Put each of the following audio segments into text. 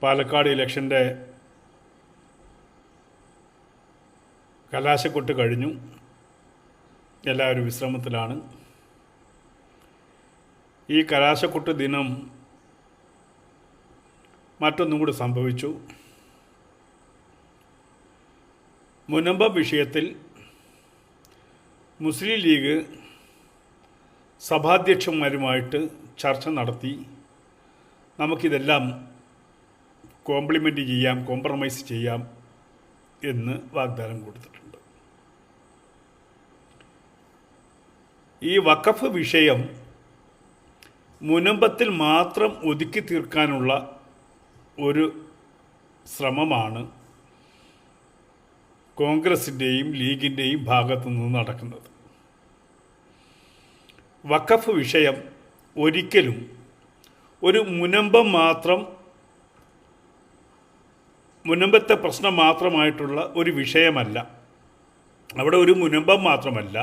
പാലക്കാട് ഇലക്ഷൻ്റെ കലാശക്കൊട്ട് കഴിഞ്ഞു. എല്ലാവരും വിശ്രമത്തിലാണ്. ഈ കലാശക്കൊട്ട് ദിനം മറ്റൊന്നും കൂടി സംഭവിച്ചു. മുനമ്പം വിഷയത്തിൽ മുസ്ലിം ലീഗ് സഭാധ്യക്ഷന്മാരുമായിട്ട് ചർച്ച നടത്തി നമുക്കിതെല്ലാം കോംപ്രമൈസ് ചെയ്യാം എന്ന് വാഗ്ദാനം കൊടുത്തിട്ടുണ്ട്. ഈ വഖഫ് വിഷയം മുനമ്പത്തിൽ മാത്രം ഒതുക്കി തീർക്കാനുള്ള ഒരു ശ്രമമാണ് കോൺഗ്രസിൻ്റെയും ലീഗിൻ്റെയും ഭാഗത്തു നിന്ന് നടക്കുന്നത്. വഖഫ് വിഷയം ഒരിക്കലും ഒരു മുനമ്പത്തെ പ്രശ്നം മാത്രമായിട്ടുള്ള ഒരു വിഷയമല്ല. അവിടെ ഒരു മുനമ്പം മാത്രമല്ല,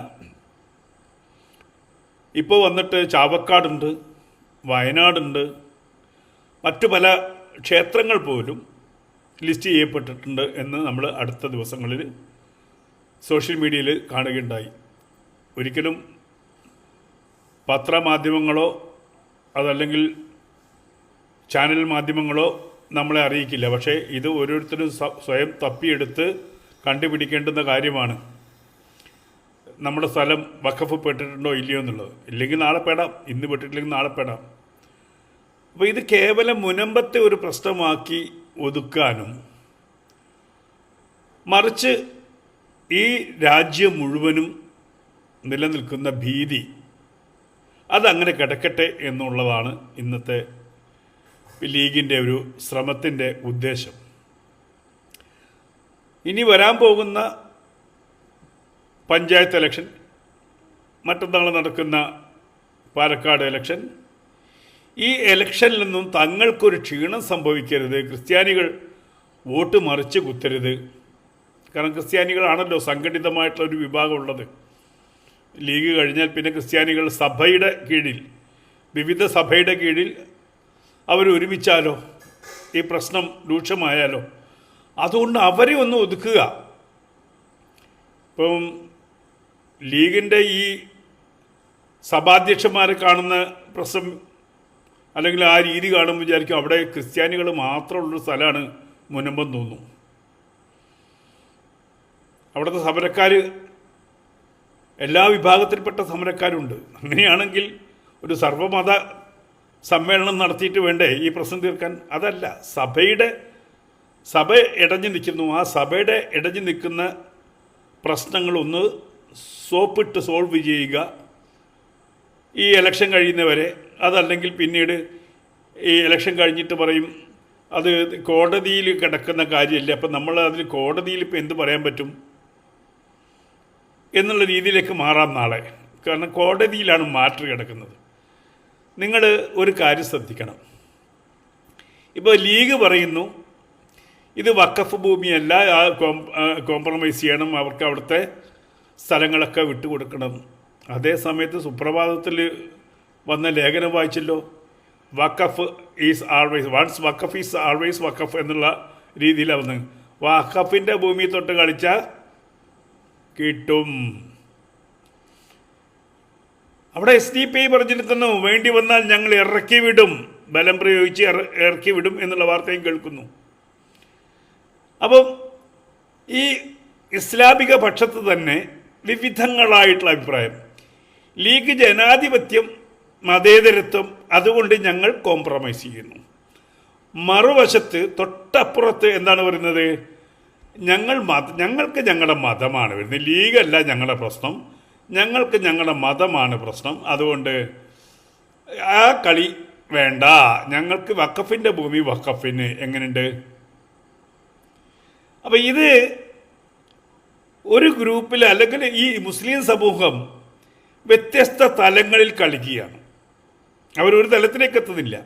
ഇപ്പോൾ വന്നിട്ട് ചാവക്കാടുണ്ട്, വയനാടുണ്ട്, മറ്റു പല ക്ഷേത്രങ്ങൾ പോലും ലിസ്റ്റ് ചെയ്യപ്പെട്ടിട്ടുണ്ട് എന്ന് നമ്മൾ അടുത്ത ദിവസങ്ങളിൽ സോഷ്യൽ മീഡിയയിൽ കാണുകയുണ്ടായി. ഒരിക്കലും പത്രമാധ്യമങ്ങളോ അതല്ലെങ്കിൽ ചാനൽ മാധ്യമങ്ങളോ നമ്മളെ അറിയിക്കില്ല. പക്ഷേ ഇത് ഓരോരുത്തരും സ്വയം തപ്പിയെടുത്ത് കണ്ടുപിടിക്കേണ്ടുന്ന കാര്യമാണ്. നമ്മുടെ സ്ഥലം വഖഫ് പെട്ടിട്ടുണ്ടോ ഇല്ലയോ എന്നുള്ളത്. ഇല്ലെങ്കിൽ നാളെ പെടാം, ഇന്ന് പെട്ടിട്ടില്ലെങ്കിൽ നാളെ പെടാം. അപ്പോൾ ഇത് കേവലം മുനമ്പത്തെ ഒരു പ്രശ്നമാക്കി ഒതുക്കാനും മറിച്ച് ഈ രാജ്യം മുഴുവനും നിലനിൽക്കുന്ന ഭീതി അതങ്ങനെ കിടക്കട്ടെ എന്നുള്ളതാണ് ഇന്നത്തെ ലീഗിൻ്റെ ഒരു ശ്രമത്തിൻ്റെ ഉദ്ദേശം. ഇനി വരാൻ പോകുന്ന പഞ്ചായത്ത് ഇലക്ഷൻ, മറ്റന്നാൾ നടക്കുന്ന പാലക്കാട് ഇലക്ഷൻ, ഈ ഇലക്ഷനിൽ നിന്നും തങ്ങൾക്കൊരു ക്ഷീണം സംഭവിക്കരുത്, ക്രിസ്ത്യാനികൾ വോട്ട് മറിച്ച് കുത്തരുത്. കാരണം ക്രിസ്ത്യാനികളാണല്ലോ സംഘടിതമായിട്ടുള്ളൊരു വിഭാഗമുള്ളത്. ലീഗ് കഴിഞ്ഞാൽ പിന്നെ ക്രിസ്ത്യാനികൾ സഭയുടെ കീഴിൽ, വിവിധ സഭയുടെ കീഴിൽ അവരൊരുമിച്ചാലോ, ഈ പ്രശ്നം രൂക്ഷമായാലോ, അതുകൊണ്ട് അവരെ ഒന്ന് ഒതുക്കുക. ഇപ്പം ലീഗിൻ്റെ ഈ സഭാധ്യക്ഷന്മാരെ കാണുന്ന പ്രശ്നം അല്ലെങ്കിൽ ആ രീതി കാണുമ്പോൾ വിചാരിക്കും അവിടെ ക്രിസ്ത്യാനികൾ മാത്രമുള്ളൊരു സ്ഥലമാണ് മുനമ്പം തോന്നും. അവിടുത്തെ സമരക്കാർ എല്ലാ വിഭാഗത്തിൽപ്പെട്ട സമരക്കാരുണ്ട്. അങ്ങനെയാണെങ്കിൽ ഒരു സർവ്വമത സമ്മേളനം നടത്തിയിട്ട് വേണ്ടേ ഈ പ്രശ്നം തീർക്കാൻ? അതല്ല, സഭ ഇടഞ്ഞു നിൽക്കുന്നു. ആ സഭയുടെ ഇടഞ്ഞു നിൽക്കുന്ന പ്രശ്നങ്ങളൊന്ന് സോപ്പിട്ട് സോൾവ് ചെയ്യുക ഈ ഇലക്ഷൻ കഴിയുന്നവരെ. അതല്ലെങ്കിൽ പിന്നീട് ഈ ഇലക്ഷൻ കഴിഞ്ഞിട്ട് പറയും അത് കോടതിയിൽ കിടക്കുന്ന കാര്യമല്ല, അപ്പം നമ്മൾ അതിൽ കോടതിയിൽ ഇപ്പം എന്ത് പറയാൻ പറ്റും എന്നുള്ള രീതിയിലേക്ക് മാറാം നാളെ. കാരണം കോടതിയിലാണ് മാറ്റർ കിടക്കുന്നത്. നിങ്ങൾ ഒരു കാര്യം ശ്രദ്ധിക്കണം. ഇപ്പോൾ ലീഗ് പറയുന്നു ഇത് വഖഫ് ഭൂമിയല്ല, കോംപ്രമൈസ് ചെയ്യണം, അവർക്ക് അവിടുത്തെ സ്ഥലങ്ങളൊക്കെ വിട്ടുകൊടുക്കണം. അതേ സമയത്ത് സുപ്രഭാതത്തിൽ വന്ന ലേഖനം വായിച്ചല്ലോ, Waqf is always once Waqf is always Waqf എന്നുള്ള രീതിയിലാണ് വന്നത്. വഖഫിൻ്റെ ഭൂമി തൊട്ട് കളിച്ചാൽ കിട്ടും. അവിടെ SDP പറഞ്ഞിരുന്നു വേണ്ടി വന്നാൽ ഞങ്ങൾ ഇറക്കി വിടും, ബലം പ്രയോഗിച്ച് ഇറക്കി വിടും എന്നുള്ള വാർത്തയും കേൾക്കുന്നു. അപ്പം ഈ ഇസ്ലാമിക പക്ഷത്ത് തന്നെ വിവിധങ്ങളായിട്ടുള്ള അഭിപ്രായം. ലീഗ് ജനാധിപത്യം, മതേതരത്വം, അതുകൊണ്ട് ഞങ്ങൾ കോംപ്രമൈസ് ചെയ്യുന്നു. മറുവശത്ത് തൊട്ടപ്പുറത്ത് എന്താണ് പറയുന്നത്? ഞങ്ങൾക്ക് ഞങ്ങളുടെ മതമാണ് വരുന്നത്, ലീഗല്ല ഞങ്ങളുടെ പ്രശ്നം, ഞങ്ങൾക്ക് ഞങ്ങളുടെ മതമാണ് പ്രശ്നം, അതുകൊണ്ട് ആ കളി വേണ്ട, ഞങ്ങൾക്ക് വഖഫിൻ്റെ ഭൂമി വഖഫിന്. എങ്ങനെയുണ്ട്? അപ്പം ഇത് ഒരു ഗ്രൂപ്പിൽ അല്ലെങ്കിൽ ഈ മുസ്ലിം സമൂഹം വ്യത്യസ്ത തലങ്ങളിൽ കളിക്കുകയാണ്. അവരൊരു തലത്തിലേക്ക് എത്തുന്നില്ല.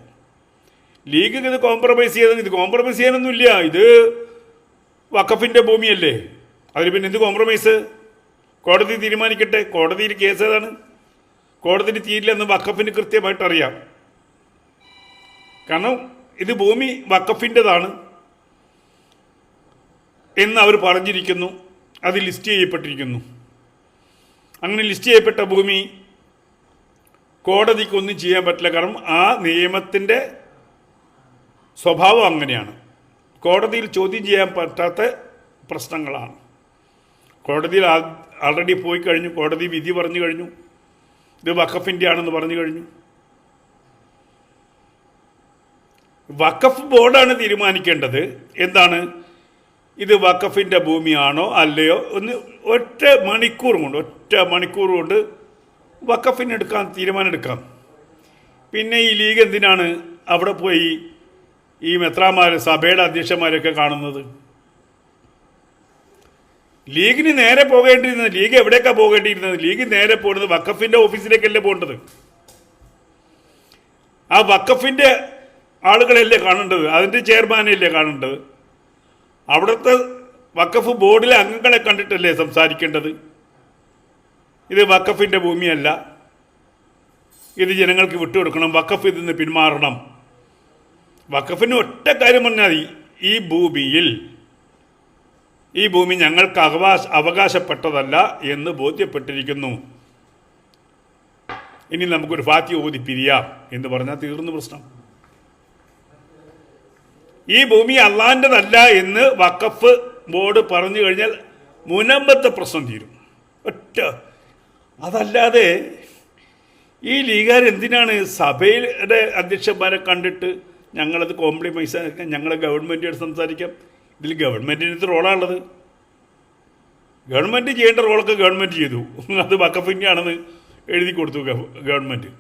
ലീഗ് ഇത് കോംപ്രമൈസ് ചെയ്തെങ്കിൽ ഇത് കോംപ്രമൈസ് ചെയ്യാനൊന്നുമില്ല, ഇത് വഖഫിൻ്റെ ഭൂമിയല്ലേ, അതിൽ പിന്നെ എന്ത് കോംപ്രമൈസ്? കോടതി തീരുമാനിക്കട്ടെ. കോടതിയിൽ കേസ് ഏതാണ്? കോടതിയിൽ തീരില്ലെന്ന് വഖഫിന് കൃത്യമായിട്ട് അറിയാം. കാരണം ഇത് ഭൂമി വഖഫിൻ്റെതാണ് എന്ന് അവർ പറഞ്ഞിരിക്കുന്നു. അത് ലിസ്റ്റ് ചെയ്യപ്പെട്ടിരിക്കുന്നു. അങ്ങനെ ലിസ്റ്റ് ചെയ്യപ്പെട്ട ഭൂമി കോടതിക്കൊന്നും ചെയ്യാൻ പറ്റില്ല. കാരണം ആ നിയമത്തിൻ്റെ സ്വഭാവം അങ്ങനെയാണ്. കോടതിയിൽ ചോദ്യം ചെയ്യാൻ പറ്റാത്ത പ്രശ്നങ്ങളാണ്. കോടതിയിൽ ആൾറെഡി പോയി കഴിഞ്ഞു. കോടതി വിധി പറഞ്ഞു കഴിഞ്ഞു. ഇത് വഖഫിൻ്റെ ആണെന്ന് പറഞ്ഞു കഴിഞ്ഞു. വഖഫ് ബോർഡാണ് തീരുമാനിക്കേണ്ടത് എന്താണ്, ഇത് വഖഫിൻ്റെ ഭൂമിയാണോ അല്ലയോ എന്ന്. ഒറ്റ മണിക്കൂർ കൊണ്ട് വഖഫിന് തീരുമാനം എടുക്കാം. പിന്നെ ഈ ലീഗ് എന്തിനാണ് അവിടെ പോയി ഈ മെത്രാമാർ, സഭയുടെ അധ്യക്ഷന്മാരൊക്കെ കാണുന്നത്? ലീഗിന് നേരെ പോകേണ്ടിയിരുന്നത്, ലീഗ് എവിടേക്കാണ് പോകേണ്ടിയിരുന്നത്? ലീഗ് നേരെ പോകുന്നത് വഖഫിൻ്റെ ഓഫീസിലേക്കല്ലേ പോകേണ്ടത്. ആ വഖഫിൻ്റെ ആളുകളല്ലേ കാണേണ്ടത്, അതിൻ്റെ ചെയർമാനല്ലേ കാണേണ്ടത്. അവിടുത്തെ വഖഫ് ബോർഡിലെ അംഗങ്ങളെ കണ്ടിട്ടല്ലേ സംസാരിക്കേണ്ടത്. ഇത് വഖഫിൻ്റെ ഭൂമിയല്ല, ഇത് ജനങ്ങൾക്ക് വിട്ടുകൊടുക്കണം, വഖഫ് ഇതിൽ നിന്ന് പിന്മാറണം. വഖഫിന് ഒറ്റ കാര്യം പറഞ്ഞാൽ മതി, ഈ ഭൂമി ഞങ്ങൾക്ക് അവകാശപ്പെട്ടതല്ല എന്ന് ബോധ്യപ്പെട്ടിരിക്കുന്നു. ഇനി നമുക്കൊരു ഫാത്തിഹ ഓതി പിരിയാം എന്ന് പറഞ്ഞാൽ തീർന്നു പ്രശ്നം. ഈ ഭൂമി അള്ളാൻ്റെതല്ല എന്ന് വഖഫ് ബോർഡ് പറഞ്ഞു കഴിഞ്ഞാൽ മുനമ്പത്തെ പ്രശ്നം തീരും. അതല്ലാതെ ഈ ലീഗുകാർ എന്തിനാണ് സഭയുടെ അധ്യക്ഷന്മാരെ കണ്ടിട്ട് ഞങ്ങളത് കോംപ്രമൈസ് ആക്കാൻ, ഞങ്ങൾ ഗവൺമെൻറ്റിയോട് സംസാരിക്കാം? ഇതിൽ ഗവൺമെൻറ്റിന് ഇത് റോളാണുള്ളത്. ഗവൺമെൻറ് ചെയ്യേണ്ട റോളൊക്കെ ഗവൺമെൻറ് ചെയ്തു. അത് വഖഫിൻ്റെ ആണെന്ന് എഴുതി കൊടുത്തു ഗവൺമെൻറ്.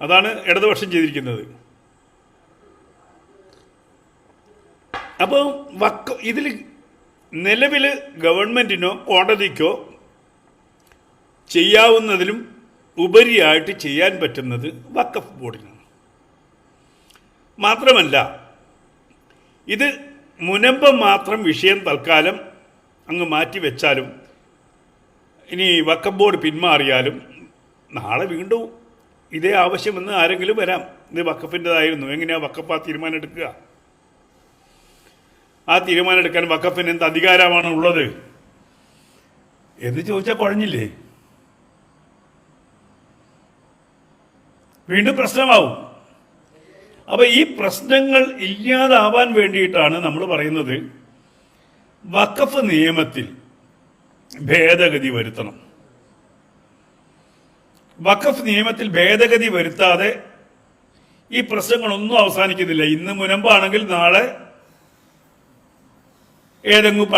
അതാണ് ഇടതുപക്ഷം ചെയ്തിരിക്കുന്നത്. അപ്പോൾ ഇതിൽ നിലവിൽ ഗവൺമെൻറ്റിനോ കോടതിക്കോ ചെയ്യാവുന്നതിലും ഉപരിയായിട്ട് ചെയ്യാൻ പറ്റുന്നത് വഖഫ് ബോർഡിനാണ്. മാത്രമല്ല, ഇത് മുനമ്പം മാത്രം വിഷയം തൽക്കാലം അങ്ങ് മാറ്റി വെച്ചാലും, ഇനി വഖഫ് ബോർഡ് പിന്മാറിയാലും നാളെ വീണ്ടും ഇതേ ആവശ്യമെന്ന് ആരെങ്കിലും വരാം. ഇത് വഖഫിൻ്റെതായിരുന്നു, എങ്ങനെയാണ് വഖഫ് ആ തീരുമാനം എടുക്കുക? ആ തീരുമാനം എടുക്കാൻ വഖഫിന് എന്ത് അധികാരമാണ് ഉള്ളത് എന്ന് ചോദിച്ചാൽ കുഴഞ്ഞില്ലേ? വീണ്ടും പ്രശ്നമാവും. അപ്പോൾ ഈ പ്രശ്നങ്ങൾ ഇല്ലാതാവാൻ വേണ്ടിയിട്ടാണ് നമ്മൾ പറയുന്നത് വഖഫ് നിയമത്തിൽ ഭേദഗതി വരുത്തണം. വഖഫ് നിയമത്തിൽ ഭേദഗതി വരുത്താതെ ഈ പ്രശ്നങ്ങളൊന്നും അവസാനിക്കുന്നില്ല. ഇന്ന് മുനമ്പാണെങ്കിൽ നാളെ ഏതെങ്കിലും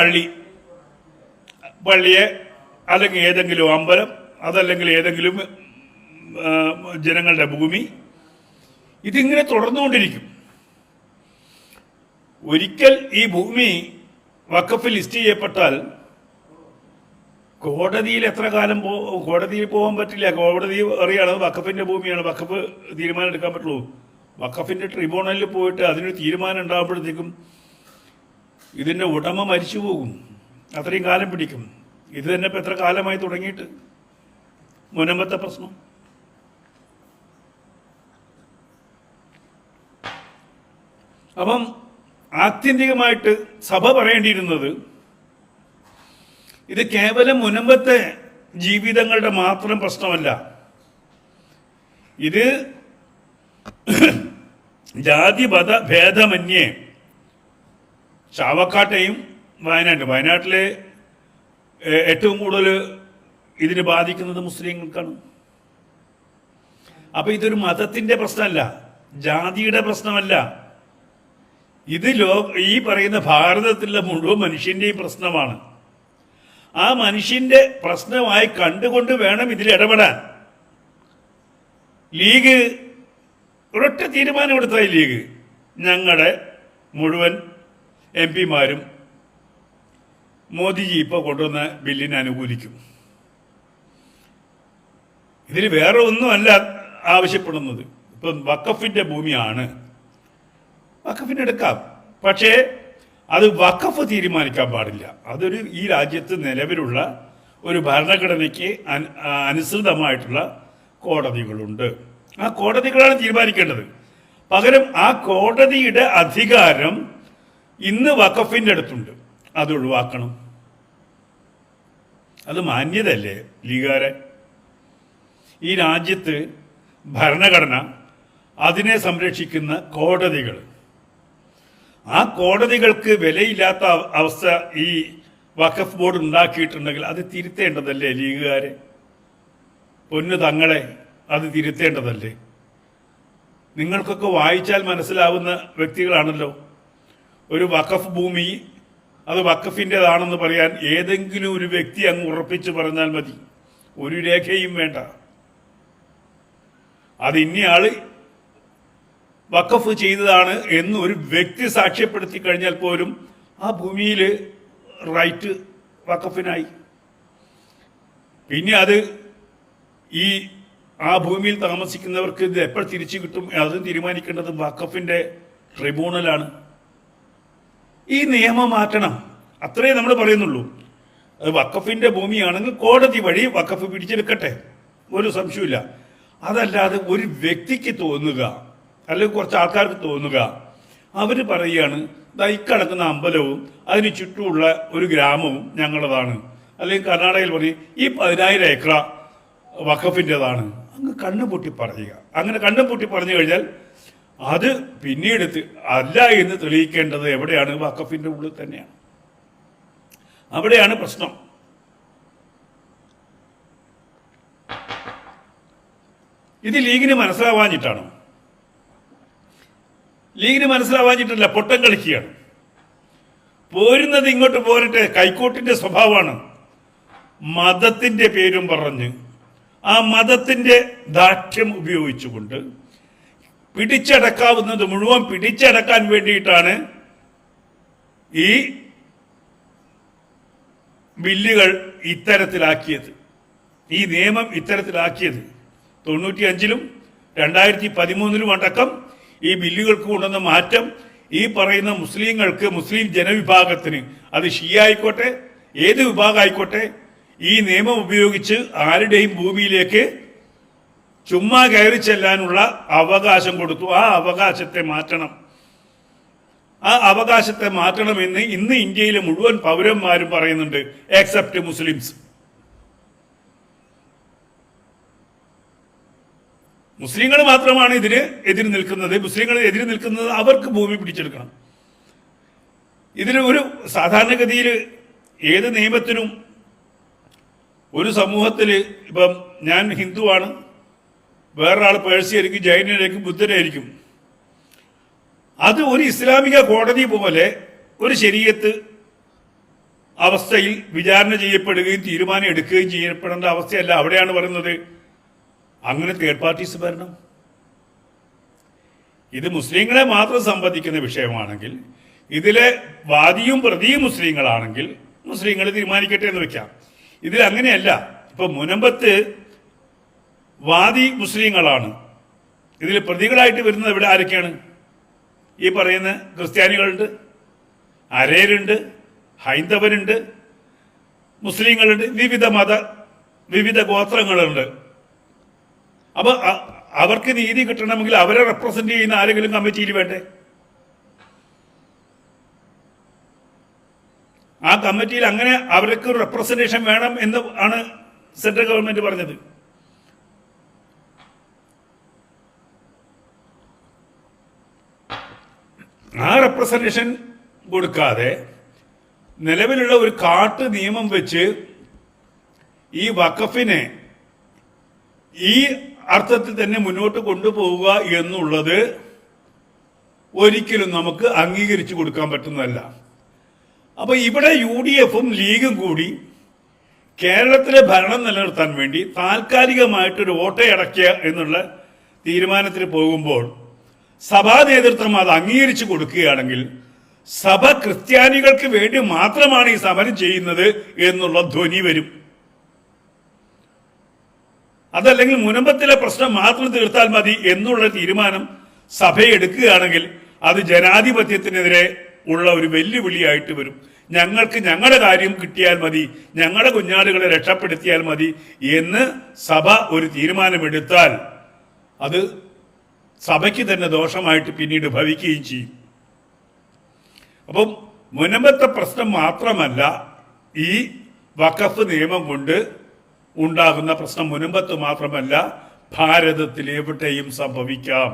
പള്ളിയെ അല്ലെങ്കിൽ ഏതെങ്കിലും അമ്പലം, അതല്ലെങ്കിൽ ഏതെങ്കിലും ജനങ്ങളുടെ ഭൂമി, ഇതിങ്ങനെ തുടർന്നുകൊണ്ടിരിക്കും. ഒരിക്കൽ ഈ ഭൂമി വഖഫ് ലിസ്റ്റ് ചെയ്യപ്പെട്ടാൽ കോടതിയിൽ എത്ര കാലം കോടതിയിൽ പോകാൻ പറ്റില്ല. കോടതി അറിയാണ് വഖഫിൻ്റെ ഭൂമിയാണ്, വഖഫ് തീരുമാനം എടുക്കാൻ പറ്റുള്ളൂ. വഖഫിൻ്റെ ട്രിബ്യൂണലിൽ പോയിട്ട് അതിനൊരു തീരുമാനം ഉണ്ടാകുമ്പോഴത്തേക്കും ഇതിൻ്റെ ഉടമ മരിച്ചു പോകും. അത്രയും കാലം പിടിക്കും. ഇത് തന്നെ ഇപ്പം എത്ര കാലമായി തുടങ്ങിയിട്ട് മുനമ്പത്തെ പ്രശ്നം. അപ്പം ആത്യന്തികമായിട്ട് സഭ പറയേണ്ടിയിരുന്നത് ഇത് കേവലം മുനമ്പത്തെ ജീവിതങ്ങളുടെ മാത്രം പ്രശ്നമല്ല, ഇത് ജാതിമത ഭേദമന്യേ ചാവക്കാട്ടെയും വയനാട്ടിലെ ഏറ്റവും കൂടുതൽ ഇതിന് ബാധിക്കുന്നത് മുസ്ലിങ്ങൾക്കാണ്. അപ്പം ഇതൊരു മതത്തിൻ്റെ പ്രശ്നമല്ല, ജാതിയുടെ പ്രശ്നമല്ല, ഇത് ഈ പറയുന്ന ഭാരതത്തിലെ മുഴുവൻ മനുഷ്യൻ്റെയും പ്രശ്നമാണ്. ആ മനുഷ്യൻ്റെ പ്രശ്നമായി കണ്ടുകൊണ്ട് വേണം ഇതിൽ ഇടപെടാൻ. ലീഗ് ഒരൊറ്റ തീരുമാനം എടുത്തായി ലീഗ് ഞങ്ങളുടെ മുഴുവൻ MP-മാരും മോദിജി ഇപ്പോൾ കൊണ്ടുവന്ന ബില്ലിനെ അനുകൂലിക്കും. ഇതിൽ വേറെ ഒന്നുമല്ല ആവശ്യപ്പെടുന്നത്. ഇപ്പം വഖഫിൻ്റെ ഭൂമിയാണ്, വഖഫിനെടുക്കാം. പക്ഷേ അത് വഖഫ് തീരുമാനിക്കാൻ പാടില്ല. ഈ രാജ്യത്ത് നിലവിലുള്ള ഒരു ഭരണഘടനയ്ക്ക് അനുസൃതമായിട്ടുള്ള കോടതികളുണ്ട്. ആ കോടതികളാണ് തീരുമാനിക്കേണ്ടത്. പകരം ആ കോടതിയുടെ അധികാരം ഇന്ന് വഖഫിന്റെ അടുത്തുണ്ട്, അത് ഒഴിവാക്കണം. അത് മാന്യതല്ലേ ലീഗുകാരെ? ഈ രാജ്യത്ത് ഭരണഘടന, അതിനെ സംരക്ഷിക്കുന്ന കോടതികൾ, ആ കോടതികൾക്ക് വിലയില്ലാത്ത അവസ്ഥ ഈ വഖഫ് ബോർഡ് ഉണ്ടാക്കിയിട്ടുണ്ടെങ്കിൽ അത് തിരുത്തേണ്ടതല്ലേ ലീഗുകാരെ? പൊന്നു തങ്ങളെ, അത് തിരുത്തേണ്ടതല്ലേ? നിങ്ങൾക്കൊക്കെ വായിച്ചാൽ മനസ്സിലാവുന്ന വ്യക്തികളാണല്ലോ. ഒരു വഖഫ് ഭൂമി അത് വഖഫിൻ്റെതാണെന്ന് പറയാൻ ഏതെങ്കിലും ഒരു വ്യക്തി അങ്ങ് ഉറപ്പിച്ച് പറഞ്ഞാൽ മതി, ഒരു രേഖയും വേണ്ട. അത് ഇന്നയാള് വഖഫ് ചെയ്തതാണ് എന്ന് ഒരു വ്യക്തി സാക്ഷ്യപ്പെടുത്തി കഴിഞ്ഞാൽ പോലും ആ ഭൂമിയിൽ റൈറ്റ് വഖഫിനായി. പിന്നെ അത് ഈ ആ ഭൂമിയിൽ താമസിക്കുന്നവർക്ക് ഇത് എപ്പോൾ തിരിച്ചു കിട്ടും അതും തീരുമാനിക്കേണ്ടത് വഖഫിന്റെ ട്രിബ്യൂണലാണ്. ഈ നിയമം മാറ്റണം, അത്രേ നമ്മൾ പറയുന്നുള്ളൂ. അത് വഖഫിന്റെ ഭൂമിയാണെങ്കിൽ കോടതി വഴി വഖഫ് പിടിച്ചെടുക്കട്ടെ, ഒരു സംശയമില്ല. അതല്ലാതെ ഒരു വ്യക്തിക്ക് തോന്നുക, അല്ലെങ്കിൽ കുറച്ച് ആൾക്കാർക്ക് തോന്നുക, അവർ പറയുകയാണ് ഇക്കടക്കുന്ന അമ്പലവും അതിന് ചുറ്റുമുള്ള ഒരു ഗ്രാമവും ഞങ്ങളതാണ്, അല്ലെങ്കിൽ കർണാടകയിൽ പറയും ഈ 10,000 ഏക്കർ വഖഫിൻ്റെതാണ്. അങ്ങ് കണ്ണുപൊട്ടി പറയുക. അങ്ങനെ കണ്ണുപൊട്ടി പറഞ്ഞു കഴിഞ്ഞാൽ അത് പിന്നീട് അല്ല എന്ന് തെളിയിക്കേണ്ടത് എവിടെയാണ്? വഖഫിന്റെ ഉള്ളിൽ തന്നെയാണ്. അവിടെയാണ് പ്രശ്നം. ഇത് ലീഗിന് മനസ്സിലാവാഞ്ഞിട്ടാണോ? ലീഗിന് മനസ്സിലാവാഞ്ഞിട്ടല്ല, പൊട്ടം കളിക്കുകയാണ്. പോരുന്നത് ഇങ്ങോട്ട് പോരട്ടെ, കൈക്കോട്ടിന്റെ സ്വഭാവമാണ്. മതത്തിന്റെ പേരും പറഞ്ഞ് ആ മതത്തിന്റെ ദാർഢ്യം ഉപയോഗിച്ചുകൊണ്ട് പിടിച്ചടക്കാവുന്നത് മുഴുവൻ പിടിച്ചടക്കാൻ വേണ്ടിയിട്ടാണ് ഈ ബില്ലുകൾ ഇത്തരത്തിലാക്കിയത്, ഈ നിയമം ഇത്തരത്തിലാക്കിയത്. 95-ലും 2013-ലും അടക്കം ഈ ബില്ലുകൾക്ക് കൊണ്ടുവന്ന മാറ്റം ഈ പറയുന്ന മുസ്ലിങ്ങൾക്ക്, മുസ്ലിം ജനവിഭാഗത്തിന്, അത് ഷിയ ആയിക്കോട്ടെ ഏത് വിഭാഗം ആയിക്കോട്ടെ, ഈ നിയമം ഉപയോഗിച്ച് ആരുടെയും ഭൂമിയിലേക്ക് ചുമ്മാ കയറി ചെല്ലാനുള്ള അവകാശം കൊടുത്തു. ആ അവകാശത്തെ മാറ്റണം, ആ അവകാശത്തെ മാറ്റണമെന്ന് ഇന്ന് ഇന്ത്യയിലെ മുഴുവൻ പൗരന്മാരും പറയുന്നുണ്ട്, എക്സെപ്റ്റ് മുസ്ലിംസ്. മുസ്ലിങ്ങൾ മാത്രമാണ് ഇതിന് എതിര് നിൽക്കുന്നത്. മുസ്ലിങ്ങൾ എതിര് നിൽക്കുന്നത് അവർക്ക് ഭൂമി പിടിച്ചെടുക്കണം. ഇതിന് ഒരു സാധാരണഗതിയിൽ ഏത് നിയമത്തിനും ഒരു സമൂഹത്തിൽ, ഇപ്പം ഞാൻ ഹിന്ദുവാണ്, വേറൊരാൾ പേഴ്സിയായിരിക്കും, ജൈനനായിരിക്കും, ബുദ്ധനായിരിക്കും, അത് ഒരു ഇസ്ലാമിക കോടതി പോലെ ഒരു ശരീഅത്ത് അവസ്ഥയിൽ വിചാരണ ചെയ്യപ്പെടുകയും തീരുമാനം എടുക്കുകയും ചെയ്യപ്പെടേണ്ട അവസ്ഥയല്ല. അവിടെയാണ് പറയുന്നത് അങ്ങനെ തേർഡ് പാർട്ടീസ് ഭരണം. ഇത് മുസ്ലിങ്ങളെ മാത്രം സംബന്ധിക്കുന്ന വിഷയമാണെങ്കിൽ, ഇതിലെ വാദിയും പ്രതിയും മുസ്ലിങ്ങളാണെങ്കിൽ മുസ്ലിങ്ങൾ തീരുമാനിക്കട്ടെ എന്ന് വെക്കാം. ഇതിൽ അങ്ങനെയല്ല. ഇപ്പൊ മുനമ്പത്ത് വാദി മുസ്ലിങ്ങളാണ്, ഇതിൽ പ്രതികളായിട്ട് വരുന്നത് ഇവിടെ ആരൊക്കെയാണ്? ഈ പറയുന്ന ക്രിസ്ത്യാനികളുണ്ട്, അരേരുണ്ട്, ഹൈന്ദവരുണ്ട്, മുസ്ലിങ്ങളുണ്ട്, വിവിധ ഗോത്രങ്ങളുണ്ട്. അപ്പൊ അവർക്ക് നീതി കിട്ടണമെങ്കിൽ അവരെ റെപ്രസെന്റ് ചെയ്യുന്ന ആരെങ്കിലും കമ്മിറ്റിയിൽ വേണ്ടേ? ആ കമ്മിറ്റിയിൽ അങ്ങനെ അവർക്ക് റെപ്രസെന്റേഷൻ വേണം എന്ന് ആണ് സെൻട്രൽ ഗവൺമെന്റ് പറഞ്ഞത്. ആ റെപ്രസെന്റേഷൻ കൊടുക്കാതെ നിലവിലുള്ള ഒരു കാട്ട് നിയമം വെച്ച് ഈ വഖഫിനെ ഈ അർത്ഥത്തിൽ തന്നെ മുന്നോട്ട് കൊണ്ടുപോവുക എന്നുള്ളത് ഒരിക്കലും നമുക്ക് അംഗീകരിച്ചു കൊടുക്കാൻ പറ്റുന്നതല്ല. അപ്പൊ ഇവിടെ UDFും ലീഗും കൂടി കേരളത്തിലെ ഭരണം നിലനിർത്താൻ വേണ്ടി താൽക്കാലികമായിട്ടൊരു ഓട്ടയടക്കുക എന്നുള്ള തീരുമാനത്തിന് പോകുമ്പോൾ സഭാ നേതൃത്വം അത് അംഗീകരിച്ചു കൊടുക്കുകയാണെങ്കിൽ സഭ ക്രിസ്ത്യാനികൾക്ക് വേണ്ടി മാത്രമാണ് ഈ സമരം ചെയ്യുന്നത് എന്നുള്ള ധ്വനി വരും. അതല്ലെങ്കിൽ മുനമ്പത്തിലെ പ്രശ്നം മാത്രം തീർത്താൽ മതി എന്നുള്ള തീരുമാനം സഭ എടുക്കുകയാണെങ്കിൽ അത് ജനാധിപത്യത്തിനെതിരെ ഉള്ള ഒരു വെല്ലുവിളിയായിട്ട് വരും. ഞങ്ങൾക്ക് ഞങ്ങളുടെ കാര്യം കിട്ടിയാൽ മതി, ഞങ്ങളുടെ കുഞ്ഞാടുകളെ രക്ഷപ്പെടുത്തിയാൽ മതി എന്ന് സഭ ഒരു തീരുമാനമെടുത്താൽ അത് സഭയ്ക്ക് തന്നെ ദോഷമായിട്ട് പിന്നീട് ഭവിക്കുകയും ചെയ്യും. അപ്പം മുനമ്പത്തെ പ്രശ്നം മാത്രമല്ല ഈ വഖഫ് നിയമം കൊണ്ട് ഉണ്ടാകുന്ന പ്രശ്നം, മുനമ്പത്ത് മാത്രമല്ല ഭാരതത്തിൽ എവിടെയും സംഭവിക്കാം.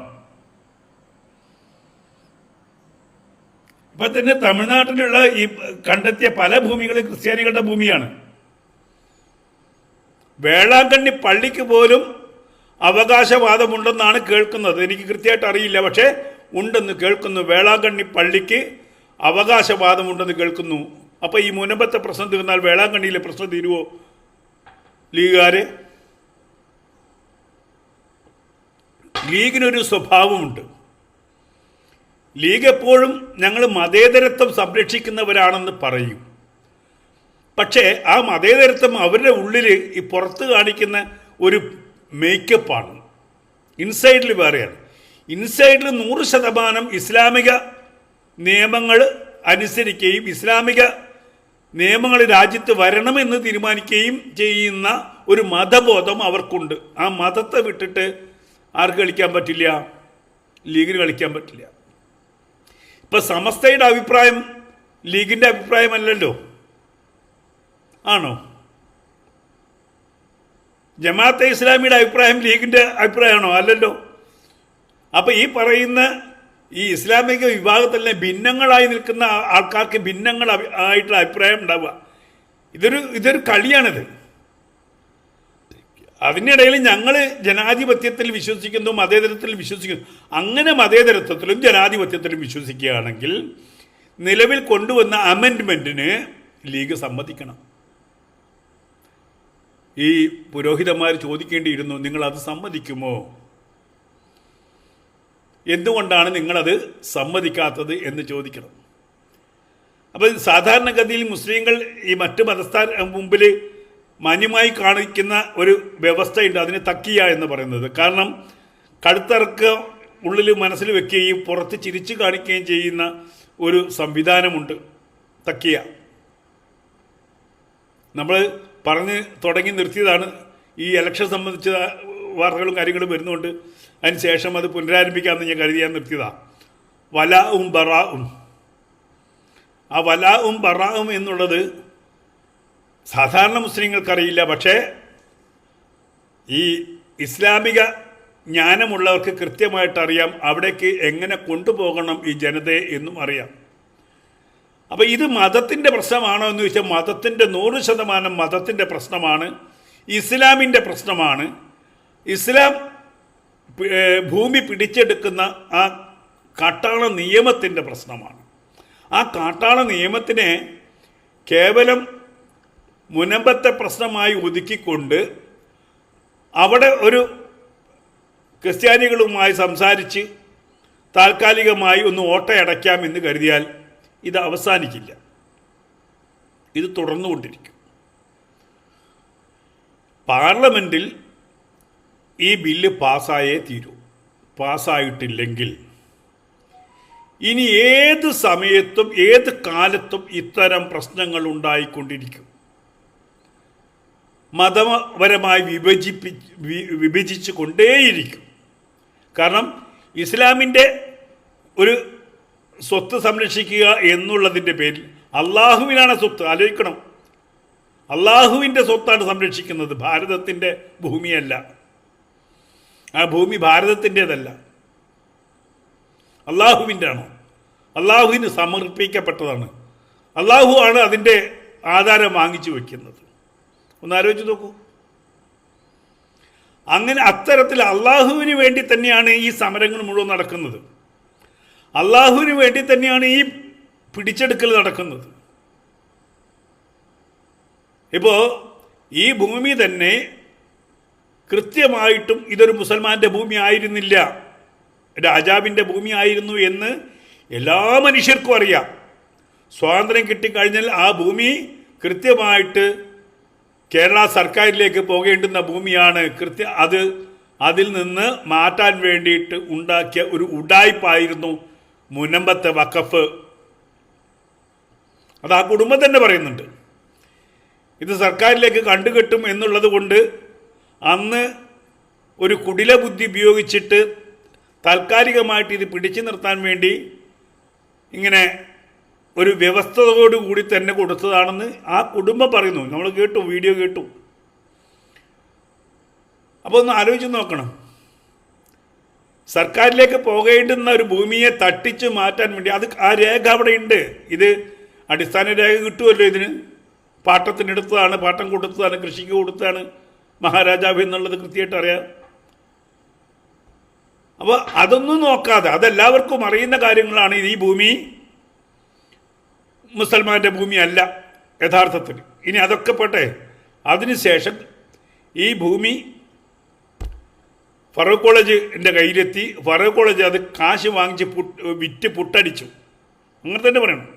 ഇപ്പൊ തന്നെ തമിഴ്നാട്ടിലുള്ള ഈ കണ്ടെത്തിയ പല ഭൂമികളും ക്രിസ്ത്യാനികളുടെ ഭൂമിയാണ്. വേളാങ്കണ്ണി പള്ളിക്ക് പോലും അവകാശവാദമുണ്ടെന്നാണ് കേൾക്കുന്നത്. എനിക്ക് കൃത്യമായിട്ട് അറിയില്ല, പക്ഷേ ഉണ്ടെന്ന് കേൾക്കുന്നു. വേളാങ്കണ്ണി പള്ളിക്ക് അവകാശവാദമുണ്ടെന്ന് കേൾക്കുന്നു. അപ്പൊ ഈ മുനമ്പത്തെ പ്രശ്നം തീർന്നാൽ വേളാങ്കണ്ണിയിലെ പ്രശ്നം തീരുവോ ലീഗുകാരെ? ലീഗിനൊരു സ്വഭാവമുണ്ട്. ലീഗ് എപ്പോഴും ഞങ്ങൾ മതേതരത്വം സംരക്ഷിക്കുന്നവരാണെന്ന് പറയും. പക്ഷേ ആ മതേതരത്വം അവരുടെ ഉള്ളിൽ ഈ പുറത്ത് കാണിക്കുന്ന ഒരു മേക്കപ്പാണ്. ഇൻസൈഡിൽ വേറെയാണ്. ഇൻസൈഡിൽ 100% ഇസ്ലാമിക നിയമങ്ങൾ അനുസരിക്കുകയും ഇസ്ലാമിക നിയമങ്ങൾ രാജ്യത്ത് വരണമെന്ന് തീരുമാനിക്കുകയും ചെയ്യുന്ന ഒരു മതബോധം അവർക്കുണ്ട്. ആ മതത്തെ വിട്ടിട്ട് ആർക്ക് കളിക്കാൻ പറ്റില്ല? ലീഗിന് കളിക്കാൻ പറ്റില്ല. ഇപ്പൊ സമസ്തയുടെ അഭിപ്രായം ലീഗിന്റെ അഭിപ്രായമല്ലല്ലോ, ആണോ? ജമാഅത്തെ ഇസ്ലാമിയുടെ അഭിപ്രായം ലീഗിന്റെ അഭിപ്രായമാണോ? അല്ലല്ലോ. അപ്പൊ ഈ പറയുന്ന ഈ ഇസ്ലാമിക വിഭാഗത്തിൽ ഭിന്നങ്ങളായി നിൽക്കുന്ന ആൾക്കാർക്ക് ഭിന്നങ്ങൾ ആയിട്ടുള്ള അഭിപ്രായം ഉണ്ടാവുക. ഇതൊരു കളിയാണിത്. അതിനിടയിൽ ഞങ്ങൾ ജനാധിപത്യത്തിൽ വിശ്വസിക്കുന്നു, മതേതരത്തിൽ വിശ്വസിക്കുന്നു. അങ്ങനെ മതേതരത്വത്തിലും ജനാധിപത്യത്തിലും വിശ്വസിക്കുകയാണെങ്കിൽ നിലവിൽ കൊണ്ടുവന്ന അമെൻഡ്മെന്റിന് ലീഗ് സമ്മതിക്കണം. ഈ പുരോഹിതന്മാർ ചോദിക്കേണ്ടിയിരുന്നു, നിങ്ങളത് സമ്മതിക്കുമോ? എന്തുകൊണ്ടാണ് നിങ്ങളത് സമ്മതിക്കാത്തത് എന്ന് ചോദിക്കണം. അപ്പം സാധാരണഗതിയിൽ മുസ്ലിങ്ങൾ ഈ മറ്റ് മതസ്ഥർ മുമ്പിൽ മാന്യമായി കാണിക്കുന്ന ഒരു വ്യവസ്ഥയുണ്ട്, അതിന് തക്കിയ എന്ന് പറയുന്നത്. കാരണം കടുത്തിറക്ക ഉള്ളിൽ മനസ്സിൽ വെക്കുകയും പുറത്ത് ചിരിച്ചു കാണിക്കുകയും ചെയ്യുന്ന ഒരു സംവിധാനമുണ്ട് തക്കിയ. നമ്മൾ പറഞ്ഞ് തുടങ്ങി നിർത്തിയതാണ്. ഈ ഇലക്ഷൻ സംബന്ധിച്ച വാർത്തകളും കാര്യങ്ങളും വരുന്നുണ്ട്. അതിന് ശേഷം അത് പുനരാരംഭിക്കാമെന്ന് ഞാൻ കരുതിയാൻ നിർത്തിയതാണ്. വലാഉം ബറാഉം. ആ വലാഉം ബറാഉം എന്നുള്ളത് സാധാരണ മുസ്ലിങ്ങൾക്കറിയില്ല. പക്ഷേ ഈ ഇസ്ലാമിക ജ്ഞാനമുള്ളവർക്ക് കൃത്യമായിട്ട് അറിയാം അവിടേക്ക് എങ്ങനെ കൊണ്ടുപോകണം ഈ ജനതയെ എന്നും അറിയാം. അപ്പോൾ ഇത് മതത്തിൻ്റെ പ്രശ്നമാണോ എന്ന് ചോദിച്ചാൽ മതത്തിൻ്റെ 100% മതത്തിൻ്റെ പ്രശ്നമാണ്, ഇസ്ലാമിൻ്റെ പ്രശ്നമാണ്. ഇസ്ലാം ഭൂമി പിടിച്ചെടുക്കുന്ന ആ കാട്ടാള നിയമത്തിൻ്റെ പ്രശ്നമാണ്. ആ കാട്ടാള നിയമത്തിനെ കേവലം മുനമ്പത്തെ പ്രശ്നമായി ഒതുക്കിക്കൊണ്ട് അവിടെ ഒരു ക്രിസ്ത്യാനികളുമായി സംസാരിച്ച് താൽക്കാലികമായി ഒന്ന് ഓട്ടയടയ്ക്കാം എന്ന് കരുതിയാൽ ഇത് അവസാനിക്കില്ല. ഇത് തുടർന്നുകൊണ്ടിരിക്കും. പാർലമെൻറ്റിൽ ഈ ബില്ല് പാസ്സായേ തീരൂ. പാസ്സായിട്ടില്ലെങ്കിൽ ഇനി ഏത് സമയത്തും ഏത് കാലത്തും ഇത്തരം പ്രശ്നങ്ങൾ ഉണ്ടായിക്കൊണ്ടിരിക്കും. മതപരമായി വിഭജിച്ചു കൊണ്ടേയിരിക്കും. കാരണം ഇസ്ലാമിൻ്റെ ഒരു സ്വത്ത് സംരക്ഷിക്കുക എന്നുള്ളതിൻ്റെ പേരിൽ അള്ളാഹുവിനാണ് സ്വത്ത്. ആലോചിക്കണം, അള്ളാഹുവിൻ്റെ സ്വത്താണ് സംരക്ഷിക്കുന്നത്, ഭാരതത്തിൻ്റെ ഭൂമിയല്ല. ആ ഭൂമി ഭാരതത്തിൻ്റെതല്ല, അള്ളാഹുവിൻ്റെ ആണോ? അള്ളാഹുവിന് സമർപ്പിക്കപ്പെട്ടതാണ്. അള്ളാഹു ആണ് അതിൻ്റെ ആധാരം വാങ്ങിച്ചു വയ്ക്കുന്നത്. ഒന്ന് ആലോചിച്ച് നോക്കൂ. അങ്ങനെ അത്തരത്തിൽ അള്ളാഹുവിന് വേണ്ടി തന്നെയാണ് ഈ സമരങ്ങൾ മുഴുവൻ നടക്കുന്നത്. അള്ളാഹുവിന് വേണ്ടി തന്നെയാണ് ഈ പിടിച്ചെടുക്കൽ നടക്കുന്നത്. ഇപ്പോൾ ഈ ഭൂമി തന്നെ കൃത്യമായിട്ടും ഇതൊരു മുസൽമാൻ്റെ ഭൂമി ആയിരുന്നില്ല, രാജാവിൻ്റെ ഭൂമി ആയിരുന്നു എന്ന് എല്ലാ മനുഷ്യർക്കും അറിയാം. സ്വാതന്ത്ര്യം കിട്ടിക്കഴിഞ്ഞാൽ ആ ഭൂമി കൃത്യമായിട്ട് കേരള സർക്കാരിലേക്ക് പോകേണ്ടുന്ന ഭൂമിയാണ്. അതിൽ നിന്ന് മാറ്റാൻ വേണ്ടിയിട്ട് ഉണ്ടാക്കിയ ഒരു ഉഡായിപ്പായിരുന്നു മുനമ്പത്തെ വഖഫ്. അത് ആ കുടുംബം തന്നെ പറയുന്നുണ്ട്. ഇത് സർക്കാരിലേക്ക് കണ്ടുകെട്ടും എന്നുള്ളത് കൊണ്ട് അന്ന് ഒരു കുടില ബുദ്ധി ഉപയോഗിച്ചിട്ട് താൽക്കാലികമായിട്ട് ഇത് പിടിച്ചു നിർത്താൻ വേണ്ടി ഇങ്ങനെ ഒരു വ്യവസ്ഥയോടുകൂടി തന്നെ കൊടുത്തതാണെന്ന് ആ കുടുംബം പറയുന്നു. നമ്മൾ കേട്ടു, വീഡിയോ കേട്ടു. അപ്പോൾ ഒന്ന് ആലോചിച്ച് നോക്കണം. സർക്കാരിലേക്ക് പോകേണ്ടുന്ന ഒരു ഭൂമിയെ തട്ടിച്ച് മാറ്റാൻ വേണ്ടി ആ രേഖ അവിടെ ഉണ്ട്. ഇത് അടിസ്ഥാന രേഖ കിട്ടുമല്ലോ. ഇതിന് പാട്ടത്തിനെടുത്തതാണ്, പാട്ടം കൊടുത്തതാണ്, കൃഷിക്ക് കൊടുത്തതാണ് മഹാരാജാവ് എന്നുള്ളത് കൃത്യമായിട്ട് അറിയാം. അപ്പോൾ അതൊന്നും നോക്കാതെ, അതെല്ലാവർക്കും അറിയുന്ന കാര്യങ്ങളാണ്. ഈ ഭൂമി മുസൽമാൻ്റെ ഭൂമിയല്ല യഥാർത്ഥത്തിൽ. ഇനി അതൊക്കെ പോട്ടെ, അതിനുശേഷം ഈ ഭൂമി ഫറൂഖ് കോളേജിൻ്റെ കയ്യിലെത്തി. ഫറൂഖ് കോളേജ് അത് കാശ് വാങ്ങിച്ച് വിറ്റ് പുട്ടടിച്ചു. അങ്ങനെ തന്നെ പറയണം.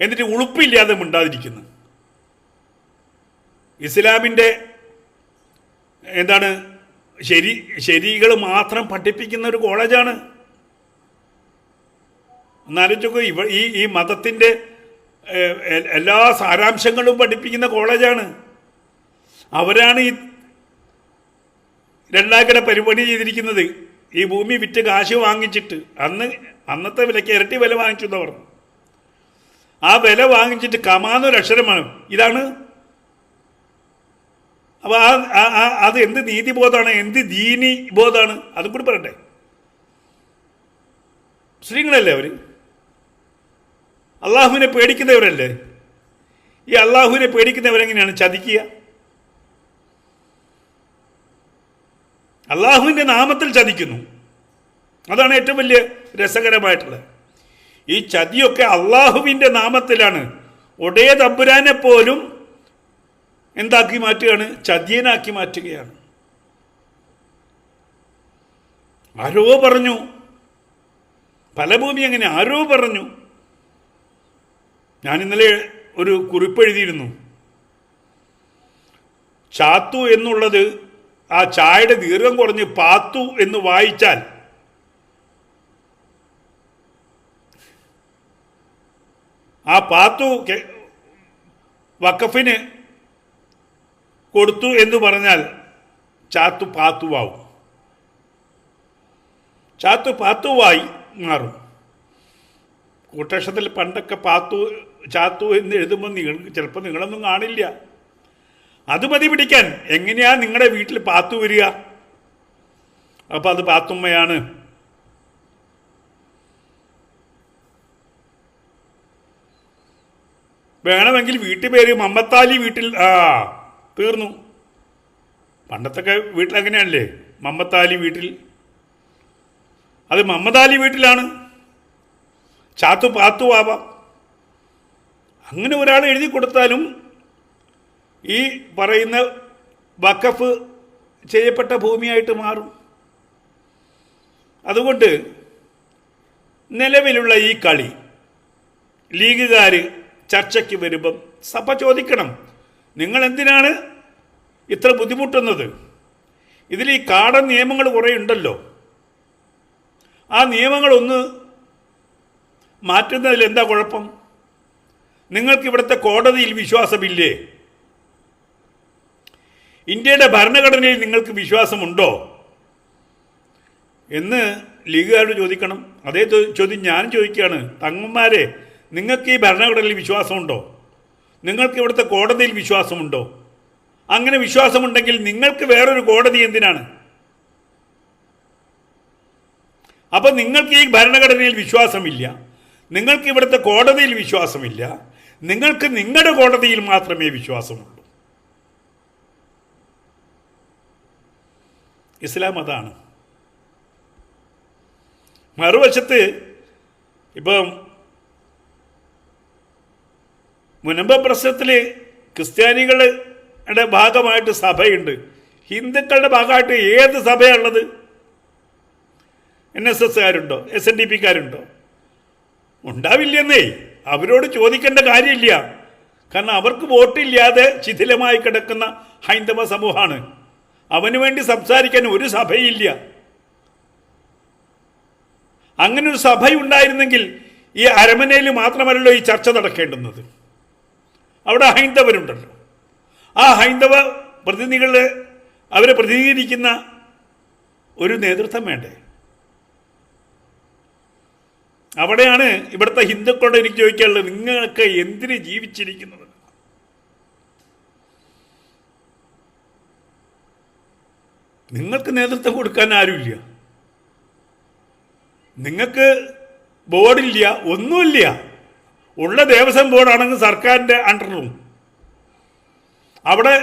എന്നിട്ട് ഉളുപ്പില്ലാതെ മിണ്ടാതിരിക്കുന്നു. ഇസ്ലാമിൻ്റെ എന്താണ് ശരികൾ മാത്രം പഠിപ്പിക്കുന്ന ഒരു കോളേജാണ്. എന്നാലോചിച്ചോക്കൂ, ഈ മതത്തിൻ്റെ എല്ലാ സാരാംശങ്ങളും പഠിപ്പിക്കുന്ന കോളേജാണ്. അവരാണ് ഈ 2 ഏക്കർ പരിപാടി ചെയ്തിരിക്കുന്നത്. ഈ ഭൂമി വിറ്റ് കാശ് വാങ്ങിച്ചിട്ട് അന്നത്തെ വിലയ്ക്ക് ഇരട്ടി വില വാങ്ങിച്ചു എന്ന് പറഞ്ഞു. ആ വില വാങ്ങിച്ചിട്ട് കമാന്നൊരു അക്ഷരമാണ്. ഇതാണ്. അപ്പോൾ അത് എന്ത് നീതിബോധമാണ്, എന്ത് ദീനി ബോധമാണ്, അതും കൂടി പറയട്ടെ. മുസ്ലിങ്ങളല്ലേ അവർ? അള്ളാഹുവിനെ പേടിക്കുന്നവരല്ലേ? ഈ അള്ളാഹുവിനെ പേടിക്കുന്നവരെങ്ങനെയാണ് ചതിക്കുക? അള്ളാഹുവിൻ്റെ നാമത്തിൽ ചതിക്കുന്നു. അതാണ് ഏറ്റവും വലിയ രസകരമായിട്ടുള്ളത്. ഈ ചതിയൊക്കെ അള്ളാഹുവിൻ്റെ നാമത്തിലാണ്. ഒടേ തമ്പുരാനെ പോലും എന്താക്കി മാറ്റുകയാണ്? ചതിയനാക്കി മാറ്റുകയാണ്. ആരോ പറഞ്ഞു, പല ഭൂമി അങ്ങനെ ആരോ പറഞ്ഞു. ഞാൻ ഇന്നലെ ഒരു കുറിപ്പ് എഴുതിയിരുന്നു. ചാത്തു എന്നുള്ളത് ആ ചായയുടെ ദീർഘം കുറഞ്ഞ് പാത്തു എന്ന് വായിച്ചാൽ ആ പാത്തു വഖഫിന് കൊടുത്തു എന്ന് പറഞ്ഞാൽ ചാത്തു പാത്തുവാവും. ചാത്തു പാത്തുവായി മാറും. കൂട്ടക്ഷരത്തിൽ പണ്ടൊക്കെ ചാത്തു എന്ന് എഴുതുമ്പോൾ ചിലപ്പോൾ നിങ്ങളൊന്നും കാണില്ല. അത് മതി പിടിക്കാൻ. എങ്ങനെയാ നിങ്ങളുടെ വീട്ടിൽ പാത്തു വരിക? അപ്പം അത് പാത്തുമ്മയാണ്. വേണമെങ്കിൽ വീട്ടുപേര് മമ്മത്താലി വീട്ടിൽ തീർന്നു. പണ്ടത്തൊക്കെ വീട്ടിലങ്ങനെയല്ലേ? മമ്മത്താലി വീട്ടിൽ, അത് മമ്മദാലി വീട്ടിലാണ്. ചാത്തു പാത്തു ആവാം. അങ്ങനെ ഒരാൾ എഴുതി കൊടുത്താലും ഈ പറയുന്ന വഖഫ് ചെയ്യപ്പെട്ട ഭൂമിയായിട്ട് മാറും. അതുകൊണ്ട് നിലവിലുള്ള ഈ കളി ലീഗുകാർ ചർച്ചയ്ക്ക് വരുമ്പം സഭ ചോദിക്കണം, നിങ്ങൾ എന്തിനാണ് ഇത്ര ബുദ്ധിമുട്ടുന്നത്? ഇതിൽ ഈ കാടൻ നിയമങ്ങൾ കുറേ ഉണ്ടല്ലോ. ആ നിയമങ്ങളൊന്ന് മാറ്റുന്നതിൽ എന്താ കുഴപ്പം? നിങ്ങൾക്ക് ഇവിടുത്തെ കോടതിയിൽ വിശ്വാസമില്ലേ? ഇന്ത്യയുടെ ഭരണഘടനയിൽ നിങ്ങൾക്ക് വിശ്വാസമുണ്ടോ എന്ന് ലീഗുകാരോട് ചോദിക്കണം. അതേ ചോദ്യം ഞാൻ ചോദിക്കുകയാണ്. തങ്ങന്മാരെ, നിങ്ങൾക്ക് ഈ ഭരണഘടനയിൽ വിശ്വാസമുണ്ടോ? നിങ്ങൾക്ക് ഇവിടുത്തെ കോടതിയിൽ വിശ്വാസമുണ്ടോ? അങ്ങനെ വിശ്വാസമുണ്ടെങ്കിൽ നിങ്ങൾക്ക് വേറൊരു കോടതി എന്തിനാണ്? അപ്പം നിങ്ങൾക്ക് ഈ ഭരണഘടനയിൽ വിശ്വാസമില്ല, നിങ്ങൾക്ക് ഇവിടുത്തെ കോടതിയിൽ വിശ്വാസമില്ല, നിങ്ങൾക്ക് നിങ്ങളുടെ കോടതിയിൽ മാത്രമേ വിശ്വാസമുള്ളൂ. ഇസ്ലാം അതാണ്. മറുവശത്ത് ഇപ്പം മുനമ്പ പ്രശ്നത്തിൽ ക്രിസ്ത്യാനികളുടെ ഭാഗമായിട്ട് സഭയുണ്ട്, ഹിന്ദുക്കളുടെ ഭാഗമായിട്ട് ഏത് സഭയാണുള്ളത്? NSSകാരുണ്ടോ? SNDPക്കാരുണ്ടോ? ഉണ്ടാവില്ലെന്നേ. അവരോട് ചോദിക്കേണ്ട കാര്യമില്ല. കാരണം അവർക്ക് വോട്ടില്ലാതെ ശിഥിലമായി കിടക്കുന്ന ഹൈന്ദവ സമൂഹമാണ്. അവന് വേണ്ടി സംസാരിക്കാൻ ഒരു സഭയില്ല. അങ്ങനൊരു സഭയുണ്ടായിരുന്നെങ്കിൽ ഈ അരമനയിൽ മാത്രമല്ലല്ലോ ഈ ചർച്ച നടക്കേണ്ടുന്നത്. അവിടെ ഹൈന്ദവരുണ്ടല്ലോ. ആ ഹൈന്ദവ പ്രതിനിധികളെ അവരെ പ്രതിനിധീകരിക്കുന്ന ഒരു നേതൃത്വം വേണ്ടേ? അവിടെയാണ് ഇവിടുത്തെ ഹിന്ദുക്കളോട് എനിക്ക് ചോദിക്കാനുള്ളത്, നിങ്ങൾക്ക് എന്തിന് ജീവിച്ചിരിക്കുന്നത്? നിങ്ങൾക്ക് നേതൃത്വം കൊടുക്കാൻ ആരുമില്ല, നിങ്ങൾക്ക് ബോർഡില്ല, ഒന്നുമില്ല. ഉള്ള ദേവസ്വം ബോർഡാണെങ്കിൽ സർക്കാരിൻ്റെ അണ്ടറിലും, അവിടെ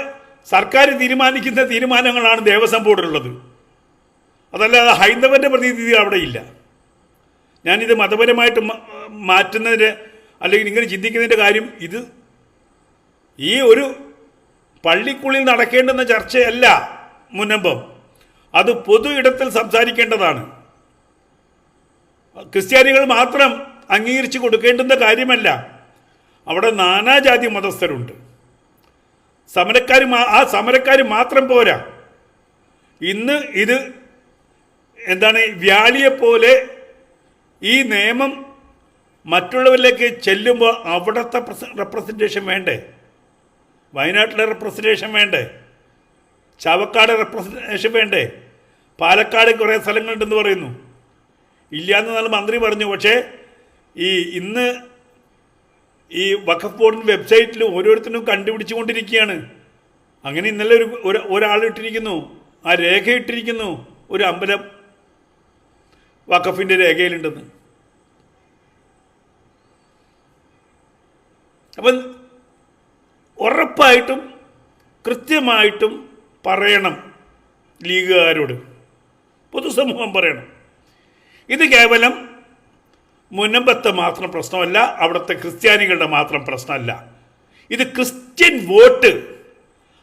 സർക്കാർ തീരുമാനിക്കുന്ന തീരുമാനങ്ങളാണ് ദേവസ്വം ബോർഡിലുള്ളത്. അതല്ലാതെ ഹൈന്ദവൻ്റെ പ്രതിനിധി അവിടെ ഇല്ല. ഞാനിത് മതപരമായിട്ട് മാറ്റുന്നതിന് അല്ലെങ്കിൽ ഇങ്ങനെ ചിന്തിക്കുന്നതിൻ്റെ കാര്യം, ഇത് ഈ ഒരു പള്ളിക്കുള്ളിൽ നടക്കേണ്ടുന്ന ചർച്ചയല്ല മുനമ്പം, അത് പൊതു ഇടത്തിൽ സംസാരിക്കേണ്ടതാണ്. ക്രിസ്ത്യാനികൾ മാത്രം അംഗീകരിച്ച് കൊടുക്കേണ്ടുന്ന കാര്യമല്ല. അവിടെ നാനാജാതി മതസ്ഥരുണ്ട്. ആ സമരക്കാർ മാത്രം പോരാ. ഇന്ന് ഇത് എന്താണ്, വ്യാലിയെപ്പോലെ ഈ നിയമം മറ്റുള്ളവരിലേക്ക് ചെല്ലുമ്പോൾ അവിടുത്തെ റെപ്രസെൻറ്റേഷൻ വേണ്ടേ? വയനാട്ടിലെ റെപ്രസെൻറ്റേഷൻ വേണ്ടേ? ചാവക്കാട് റെപ്രസെൻറ്റേഷൻ വേണ്ടേ? പാലക്കാട് കുറേ സ്ഥലങ്ങളുണ്ടെന്ന് പറയുന്നു, ഇല്ലയെന്ന് നല്ല മന്ത്രി പറഞ്ഞു. പക്ഷേ ഇന്ന് ഈ വഖഫ് ബോർഡിൻ്റെ വെബ്സൈറ്റിൽ ഓരോരുത്തരും കണ്ടുപിടിച്ചുകൊണ്ടിരിക്കുകയാണ്. അങ്ങനെ ഇന്നലെ ഒരാൾ ഇട്ടിരിക്കുന്നു, ആ രേഖ ഇട്ടിരിക്കുന്നു, ഒരു അമ്പലം വഖഫിൻ്റെ രേഖയിലുണ്ടെന്ന്. അപ്പം ഉറപ്പായിട്ടും കൃത്യമായിട്ടും പറയണം ലീഗുകാരോട്, പൊതുസമൂഹം പറയണം. ഇത് കേവലം മുനമ്പത്തെ മാത്രം പ്രശ്നമല്ല, അവിടുത്തെ ക്രിസ്ത്യാനികളുടെ മാത്രം പ്രശ്നമല്ല. ഇത് ക്രിസ്ത്യൻ വോട്ട്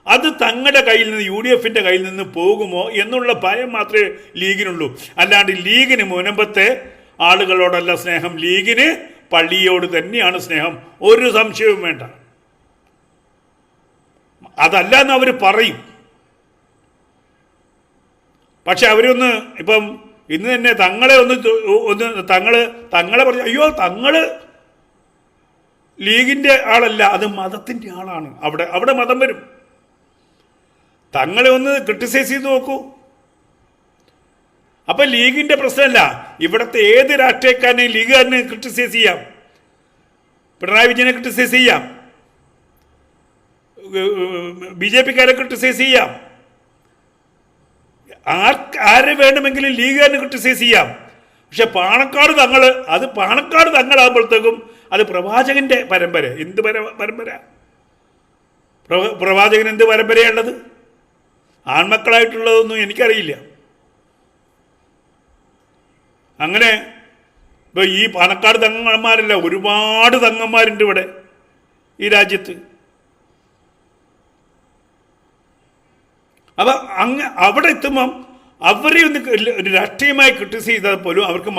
അത് തങ്ങളുടെ കയ്യിൽ നിന്ന്, UDFൻ്റെ കയ്യിൽ നിന്ന് പോകുമോ എന്നുള്ള ഭയം മാത്രമേ ലീഗിനുള്ളൂ. അല്ലാണ്ട് ലീഗിന് മുനമ്പത്തെ ആളുകളോടല്ല സ്നേഹം, ലീഗിന് പള്ളിയോട് തന്നെയാണ് സ്നേഹം, ഒരു സംശയവും വേണ്ട. അതല്ല എന്ന് അവർ പറയും. പക്ഷെ അവരൊന്ന് ഇപ്പം ഇന്ന് തന്നെ തങ്ങളെ തങ്ങളെ പറഞ്ഞു, അയ്യോ തങ്ങൾ ലീഗിൻ്റെ ആളല്ല, അത് മതത്തിൻ്റെ ആളാണ്. അവിടെ മതം വരും. തങ്ങളെ ഒന്ന് ക്രിട്ടിസൈസ് ചെയ്ത് നോക്കൂ. അപ്പം ലീഗിൻ്റെ പ്രശ്നമല്ല, ഇവിടുത്തെ ഏത് രാഷ്ട്രീയക്കാരനെയും ലീഗുകാരനെ ക്രിട്ടിസൈസ് ചെയ്യാം, പിണറായി വിജയനെ ക്രിട്ടിസൈസ് ചെയ്യാം, BJPക്കാരെ ക്രിട്ടിസൈസ് ചെയ്യാം, ആരെ വേണമെങ്കിലും ലീഗുകാരനെ ക്രിട്ടിസൈസ് ചെയ്യാം. പക്ഷെ പാണക്കാട് തങ്ങളാകുമ്പോഴത്തേക്കും അത് പ്രവാചകന്റെ പരമ്പര. എന്ത് പരമ്പര? പ്രവാചകൻ എന്ത് പരമ്പരയുള്ളത്? ആൺമക്കളായിട്ടുള്ളതൊന്നും എനിക്കറിയില്ല. അങ്ങനെ ഇപ്പോൾ ഈ പാണക്കാട് തങ്ങന്മാരല്ല, ഒരുപാട് തങ്ങന്മാരുണ്ട് ഇവിടെ ഈ രാജ്യത്ത്. അപ്പം അവിടെ എത്തുമ്പം അവരെ ഒന്ന് ഒരു രാഷ്ട്രീയമായി ക്രിട്ടിസൈസ് ചെയ്താൽ പോലും അവർക്ക്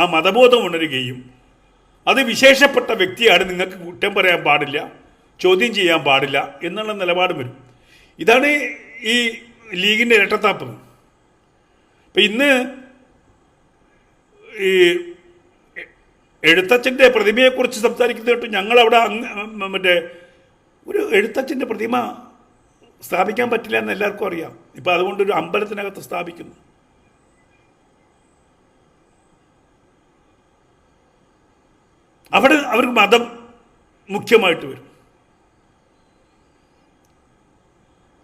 ആ മതബോധം ഉണരുകയും അത് വിശേഷപ്പെട്ട വ്യക്തിയാണ്, നിങ്ങൾക്ക് കുറ്റം പറയാൻ പാടില്ല, ചോദ്യം ചെയ്യാൻ പാടില്ല എന്നുള്ള നിലപാട് വരും. ഇതാണ് ഈ ലീഗിൻ്റെ ഇരട്ടത്താപ്പ്. ഇപ്പം ഇന്ന് ഈ എഴുത്തച്ഛൻ്റെ പ്രതിമയെക്കുറിച്ച് സംസാരിക്കുന്നത് കേട്ട് ഞങ്ങളവിടെ മറ്റേ ഒരു എഴുത്തച്ഛൻ്റെ പ്രതിമ സ്ഥാപിക്കാൻ പറ്റില്ല എന്ന് എല്ലാവർക്കും അറിയാം. ഇപ്പം അതുകൊണ്ടൊരു അമ്പലത്തിനകത്ത് സ്ഥാപിക്കുന്നു. അവിടെ അവർക്ക് മതം മുഖ്യമായിട്ട് വരും.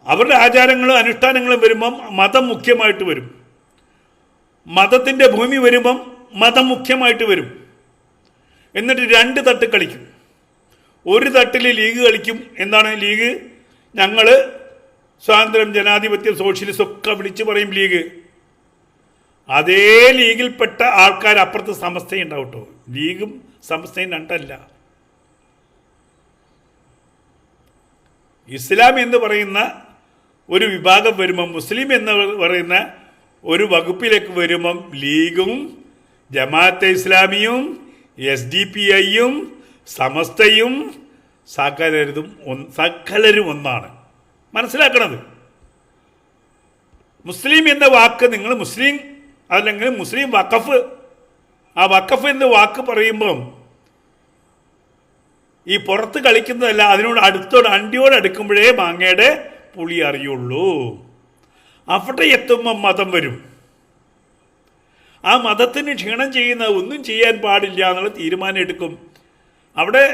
അവരുടെ ആചാരങ്ങളും അനുഷ്ഠാനങ്ങളും വരുമ്പം മതം മുഖ്യമായിട്ട് വരും. മതത്തിൻ്റെ ഭൂമി വരുമ്പം മതം മുഖ്യമായിട്ട് വരും. എന്നിട്ട് രണ്ട് തട്ട് കളിക്കും. ഒരു തട്ടിൽ ലീഗ് കളിക്കും. എന്താണ് ലീഗ്? ഞങ്ങൾ സ്വാതന്ത്ര്യം, ജനാധിപത്യം, സോഷ്യലിസം ഒക്കെ വിളിച്ചു പറയും ലീഗ്. അതേ ലീഗിൽപ്പെട്ട ആൾക്കാർ അപ്പുറത്ത് സമസ്തയുണ്ടാവും കേട്ടോ. ലീഗും സമസ്തയും രണ്ടല്ല. ഇസ്ലാം എന്ന് പറയുന്ന ഒരു വിഭാഗം വരുമ്പം, മുസ്ലിം എന്ന് പറയുന്ന ഒരു വകുപ്പിലേക്ക് വരുമ്പം ലീഗും ജമാഅത്തെ ഇസ്ലാമിയും SDPIയും സമസ്തയും സകലരും ഒന്നാണ്. മനസ്സിലാക്കണത്. മുസ്ലിം എന്ന വാക്ക് നിങ്ങൾ മുസ്ലിം അല്ലെങ്കിൽ മുസ്ലിം വഖഫ്, ആ വഖഫ് എന്ന വാക്ക് പറയുമ്പം ഈ പുറത്ത് കളിക്കുന്നതല്ല, അതിനോട് അണ്ടിയോട് അടുക്കുമ്പോഴേ മാങ്ങയുടെ പുളി അറിയുള്ളൂ. അവിടെ എത്തുമ്പം മതം വരും. ആ മതത്തിന് ക്ഷീണം ചെയ്യുന്ന ഒന്നും ചെയ്യാൻ പാടില്ല എന്നുള്ള തീരുമാനം എടുക്കും. അവിടെ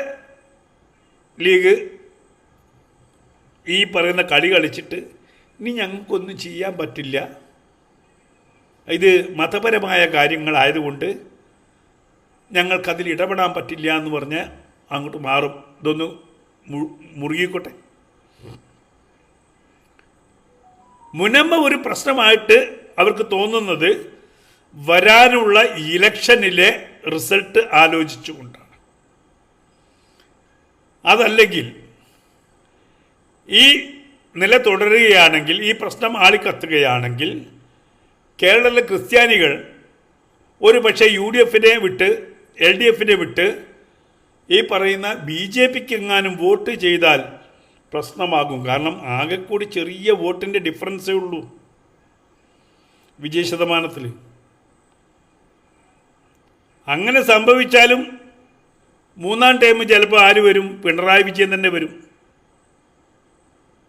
ലീഗ് ഈ പറയുന്ന കളി കളിച്ചിട്ട് ഇനി ഞങ്ങൾക്കൊന്നും ചെയ്യാൻ പറ്റില്ല, ഇത് മതപരമായ കാര്യങ്ങളായതുകൊണ്ട് ഞങ്ങൾക്കതിൽ ഇടപെടാൻ പറ്റില്ല എന്ന് പറഞ്ഞ് അങ്ങോട്ട് മാറും. ഇതൊന്ന് മുറുകിക്കോട്ടെ. മുനമ്പ ഒരു പ്രശ്നമായിട്ട് അവർക്ക് തോന്നുന്നത് വരാനുള്ള ഇലക്ഷനിലെ റിസൾട്ട് ആലോചിച്ചുകൊണ്ടാണ്. അതല്ലെങ്കിൽ ഈ നില തുടരുകയാണെങ്കിൽ, ഈ പ്രശ്നം ആളിക്കത്തുകയാണെങ്കിൽ കേരളത്തിലെ ക്രിസ്ത്യാനികൾ ഒരു പക്ഷേ UDF വിട്ട് LDF വിട്ട് ഈ പറയുന്ന BJPക്ക് എങ്ങാനും വോട്ട് ചെയ്താൽ പ്രശ്നമാകും. കാരണം ആകെക്കൂടി ചെറിയ വോട്ടിൻ്റെ ഡിഫറൻസേ ഉള്ളൂ വിജയ ശതമാനത്തിൽ. അങ്ങനെ സംഭവിച്ചാലും മൂന്നാം ടൈം ചിലപ്പോൾ ആര് വരും? പിണറായി വിജയൻ തന്നെ വരും.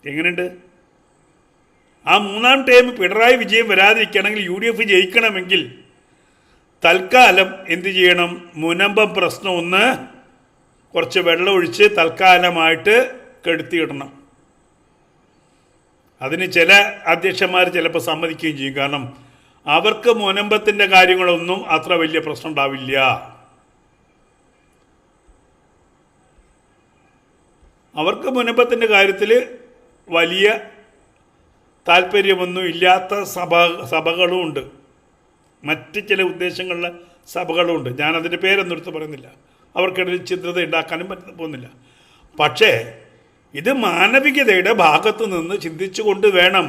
എങ്ങനെയുണ്ട്? ആ മൂന്നാം ടൈം പിണറായി വിജയൻ വരാതിരിക്കണമെങ്കിൽ, UDF ജയിക്കണമെങ്കിൽ തൽക്കാലം എന്ത് ചെയ്യണം? മുനമ്പം പ്രശ്നം ഒന്ന് കുറച്ച് വെള്ളം ഒഴിച്ച് തൽക്കാലമായിട്ട് കെടുത്തിയിടണം. അതിന് ചില അധ്യക്ഷന്മാർ ചിലപ്പോൾ സമ്മതിക്കുകയും ചെയ്യും. കാരണം അവർക്ക് മുനമ്പത്തിൻ്റെ കാര്യങ്ങളൊന്നും അത്ര വലിയ പ്രശ്നം ഉണ്ടാവില്ല. അവർക്ക് മുനമ്പത്തിൻ്റെ കാര്യത്തിൽ വലിയ താല്പര്യമൊന്നും ഇല്ലാത്ത സഭകളുമുണ്ട്, മറ്റ് ചില ഉദ്ദേശങ്ങളുള്ള സഭകളുമുണ്ട്. ഞാനതിൻ്റെ പേരൊന്നും എടുത്ത് പറയുന്നില്ല, അവർക്കിടയിൽ ചിത്രത ഉണ്ടാക്കാനും പോകുന്നില്ല. പക്ഷേ ഇത് മാനവികതയുടെ ഭാഗത്ത് നിന്ന് ചിന്തിച്ചുകൊണ്ട് വേണം,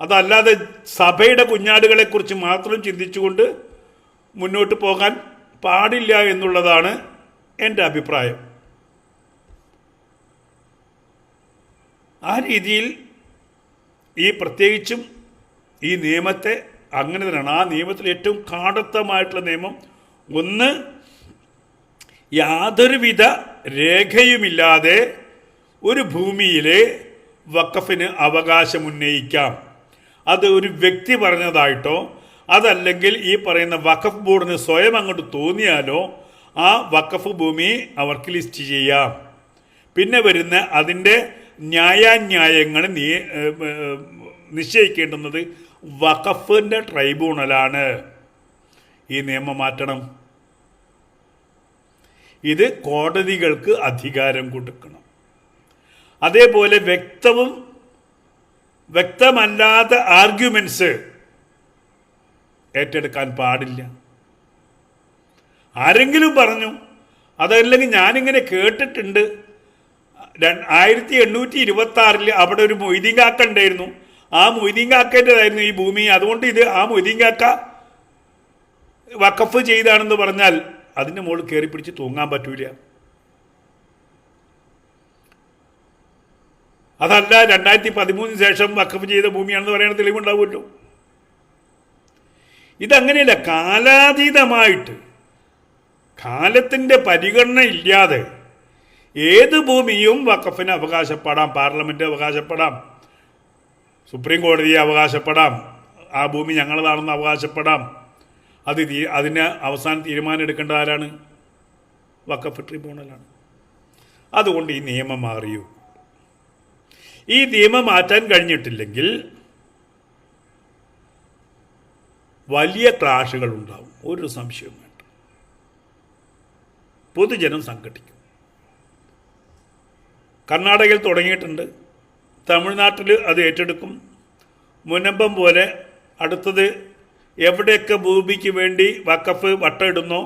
അതല്ലാതെ സഭയുടെ കുഞ്ഞാടുകളെക്കുറിച്ച് മാത്രം ചിന്തിച്ചുകൊണ്ട് മുന്നോട്ട് പോകാൻ പാടില്ല എന്നുള്ളതാണ് എൻ്റെ അഭിപ്രായം. ആ രീതിയിൽ ഈ പ്രത്യേകിച്ചും ഈ നിയമത്തെ അങ്ങനെ തന്നെയാണ്. ആ നിയമത്തിൽ ഏറ്റവും കാടത്തമായിട്ടുള്ള നിയമം ഒന്ന്, യാതൊരുവിധ രേഖയുമില്ലാതെ ഒരു ഭൂമിയിലെ വഖഫിന് അവകാശമുന്നയിക്കാം. അത് ഒരു വ്യക്തി പറഞ്ഞതായിട്ടോ അതല്ലെങ്കിൽ ഈ പറയുന്ന വഖഫ് ബോർഡിന് സ്വയം അങ്ങോട്ട് തോന്നിയാലോ ആ വഖഫ് ഭൂമി അവർക്ക് ലിസ്റ്റ് ചെയ്യാം. പിന്നെ വരുന്ന അതിൻ്റെ ന്യായാന്യായങ്ങൾ നിശ്ചയിക്കേണ്ടുന്നത് വഖഫിൻ്റെ ട്രൈബ്യൂണലാണ്. ഈ നിയമം മാറ്റണം. ഇത് കോടതികൾക്ക് അധികാരം കൊടുക്കണം. അതേപോലെ വ്യക്തമല്ലാത്ത ആർഗ്യുമെൻറ്റ്സ് ഏറ്റെടുക്കാൻ പാടില്ല. ആരെങ്കിലും പറഞ്ഞു, അതല്ലെങ്കിൽ ഞാനിങ്ങനെ കേട്ടിട്ടുണ്ട്, 1826 അവിടെ ഒരു മൊയ്തീൻ കാക്ക ഉണ്ടായിരുന്നു, ആ മൊയ്തീൻ കാക്കേൻ്റെതായിരുന്നു ഈ ഭൂമി, അതുകൊണ്ട് ഇത് ആ മൊയ്തീൻ കാക്ക വഖഫ് ചെയ്താണെന്ന് പറഞ്ഞാൽ അതിൻ്റെ മുകളിൽ കയറി പിടിച്ച് തൂങ്ങാൻ പറ്റൂല. അതല്ല 2013 ശേഷം വഖഫ് ചെയ്ത ഭൂമിയാണെന്ന് പറയുന്ന തെളിവുണ്ടാവുമല്ലോ. ഇതങ്ങനെയല്ല, കാലാതീതമായിട്ട് കാലത്തിൻ്റെ പരിഗണന ഇല്ലാതെ ഏത് ഭൂമിയും വഖഫിന് അവകാശപ്പെടാം. പാർലമെൻറ്റ് അവകാശപ്പെടാം, സുപ്രീം കോടതിയെ അവകാശപ്പെടാം, ആ ഭൂമി ഞങ്ങളതാണെന്ന് അവകാശപ്പെടാം. അതിന് അവസാനം തീരുമാനം എടുക്കേണ്ട ആരാണ്? വഖഫ് ട്രിബ്യൂണലാണ്. അതുകൊണ്ട് ഈ നിയമം മാറിയൂ. ഈ നിയമം മാറ്റാൻ കഴിഞ്ഞിട്ടില്ലെങ്കിൽ വലിയ ക്ലാഷുകൾ ഉണ്ടാവും, ഒരു സംശയവും വേണ്ട. പൊതുജനം സംഘടിക്കും. കർണാടകയിൽ തുടങ്ങിയിട്ടുണ്ട്, തമിഴ്നാട്ടിൽ അത് ഏറ്റെടുക്കും. മുനമ്പം പോലെ അടുത്തത് എവിടെയൊക്കെ ഭൂമിക്ക് വേണ്ടി വഖഫ് വട്ടമിടുന്നോ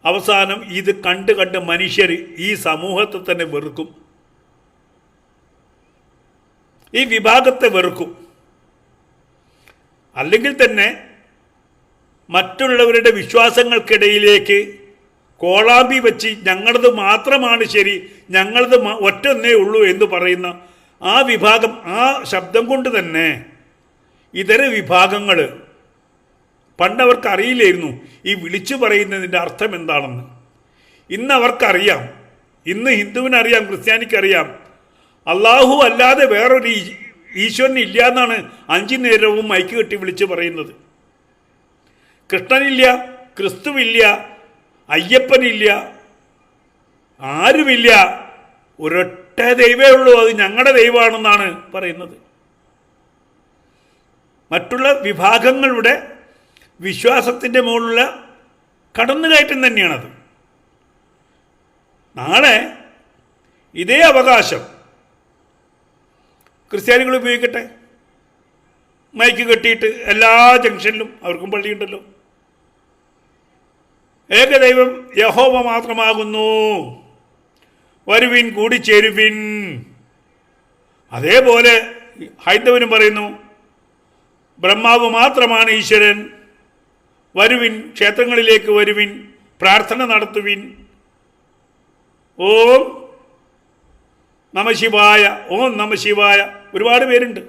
അവസാനം ഇത് കണ്ട് മനുഷ്യർ ഈ സമൂഹത്തെ തന്നെ വെറുക്കും, ഈ വിഭാഗത്തെ വെറുക്കും. അല്ലെങ്കിൽ തന്നെ മറ്റുള്ളവരുടെ വിശ്വാസങ്ങൾക്കിടയിലേക്ക് കോളാമ്പി വെച്ച് ഞങ്ങളത് മാത്രമാണ് ശരി, ഞങ്ങളത് ഒറ്റൊന്നേ ഉള്ളൂ എന്ന് പറയുന്ന ആ വിഭാഗം, ആ ശബ്ദം കൊണ്ട് തന്നെ ഇതര വിഭാഗങ്ങൾ പണ്ടവർക്ക് അറിയില്ലായിരുന്നു ഈ വിളിച്ചു പറയുന്നതിൻ്റെ അർത്ഥം എന്താണെന്ന്. ഇന്ന് അവർക്കറിയാം. ഇന്ന് ഹിന്ദുവിനറിയാം, ക്രിസ്ത്യാനിക്കറിയാം. അള്ളാഹു അല്ലാതെ വേറൊരു ഈശ്വരൻ ഇല്ല എന്നാണ് 5 നേരവും മൈക്ക് കെട്ടി വിളിച്ച് പറയുന്നത്. കൃഷ്ണനില്ല, ക്രിസ്തുവില്ല, അയ്യപ്പനില്ല, ആരുമില്ല. ഒരൊറ്റ ദൈവമേ ഉള്ളൂ, അത് ഞങ്ങളുടെ ദൈവമാണെന്നാണ് പറയുന്നത്. മറ്റുള്ള വിഭാഗങ്ങളുടെ വിശ്വാസത്തിൻ്റെ മുകളിലുള്ള കടന്നുകയറ്റം തന്നെയാണത്. നാളെ ഇതേ അവകാശം ക്രിസ്ത്യാനികൾ ഉപയോഗിക്കട്ടെ. മൈക്ക് കെട്ടിയിട്ട് എല്ലാ ജംഗ്ഷനിലും, അവർക്കും പള്ളിയുണ്ടല്ലോ, ഏകദൈവം യഹോവ മാത്രമാകുന്നു, വരുവിൻ കൂടിച്ചേരുവിൻ. അതേപോലെ ഹൈന്ദവനും പറയുന്നു, ബ്രഹ്മാവ് മാത്രമാണ് ഈശ്വരൻ, വരുവിൻ, ക്ഷേത്രങ്ങളിലേക്ക് വരുവിൻ, പ്രാർത്ഥന നടത്തുവിൻ, ഓം നമശിവായ, ഓം നമശിവായ. ഒരുപാട് പേരുണ്ട്.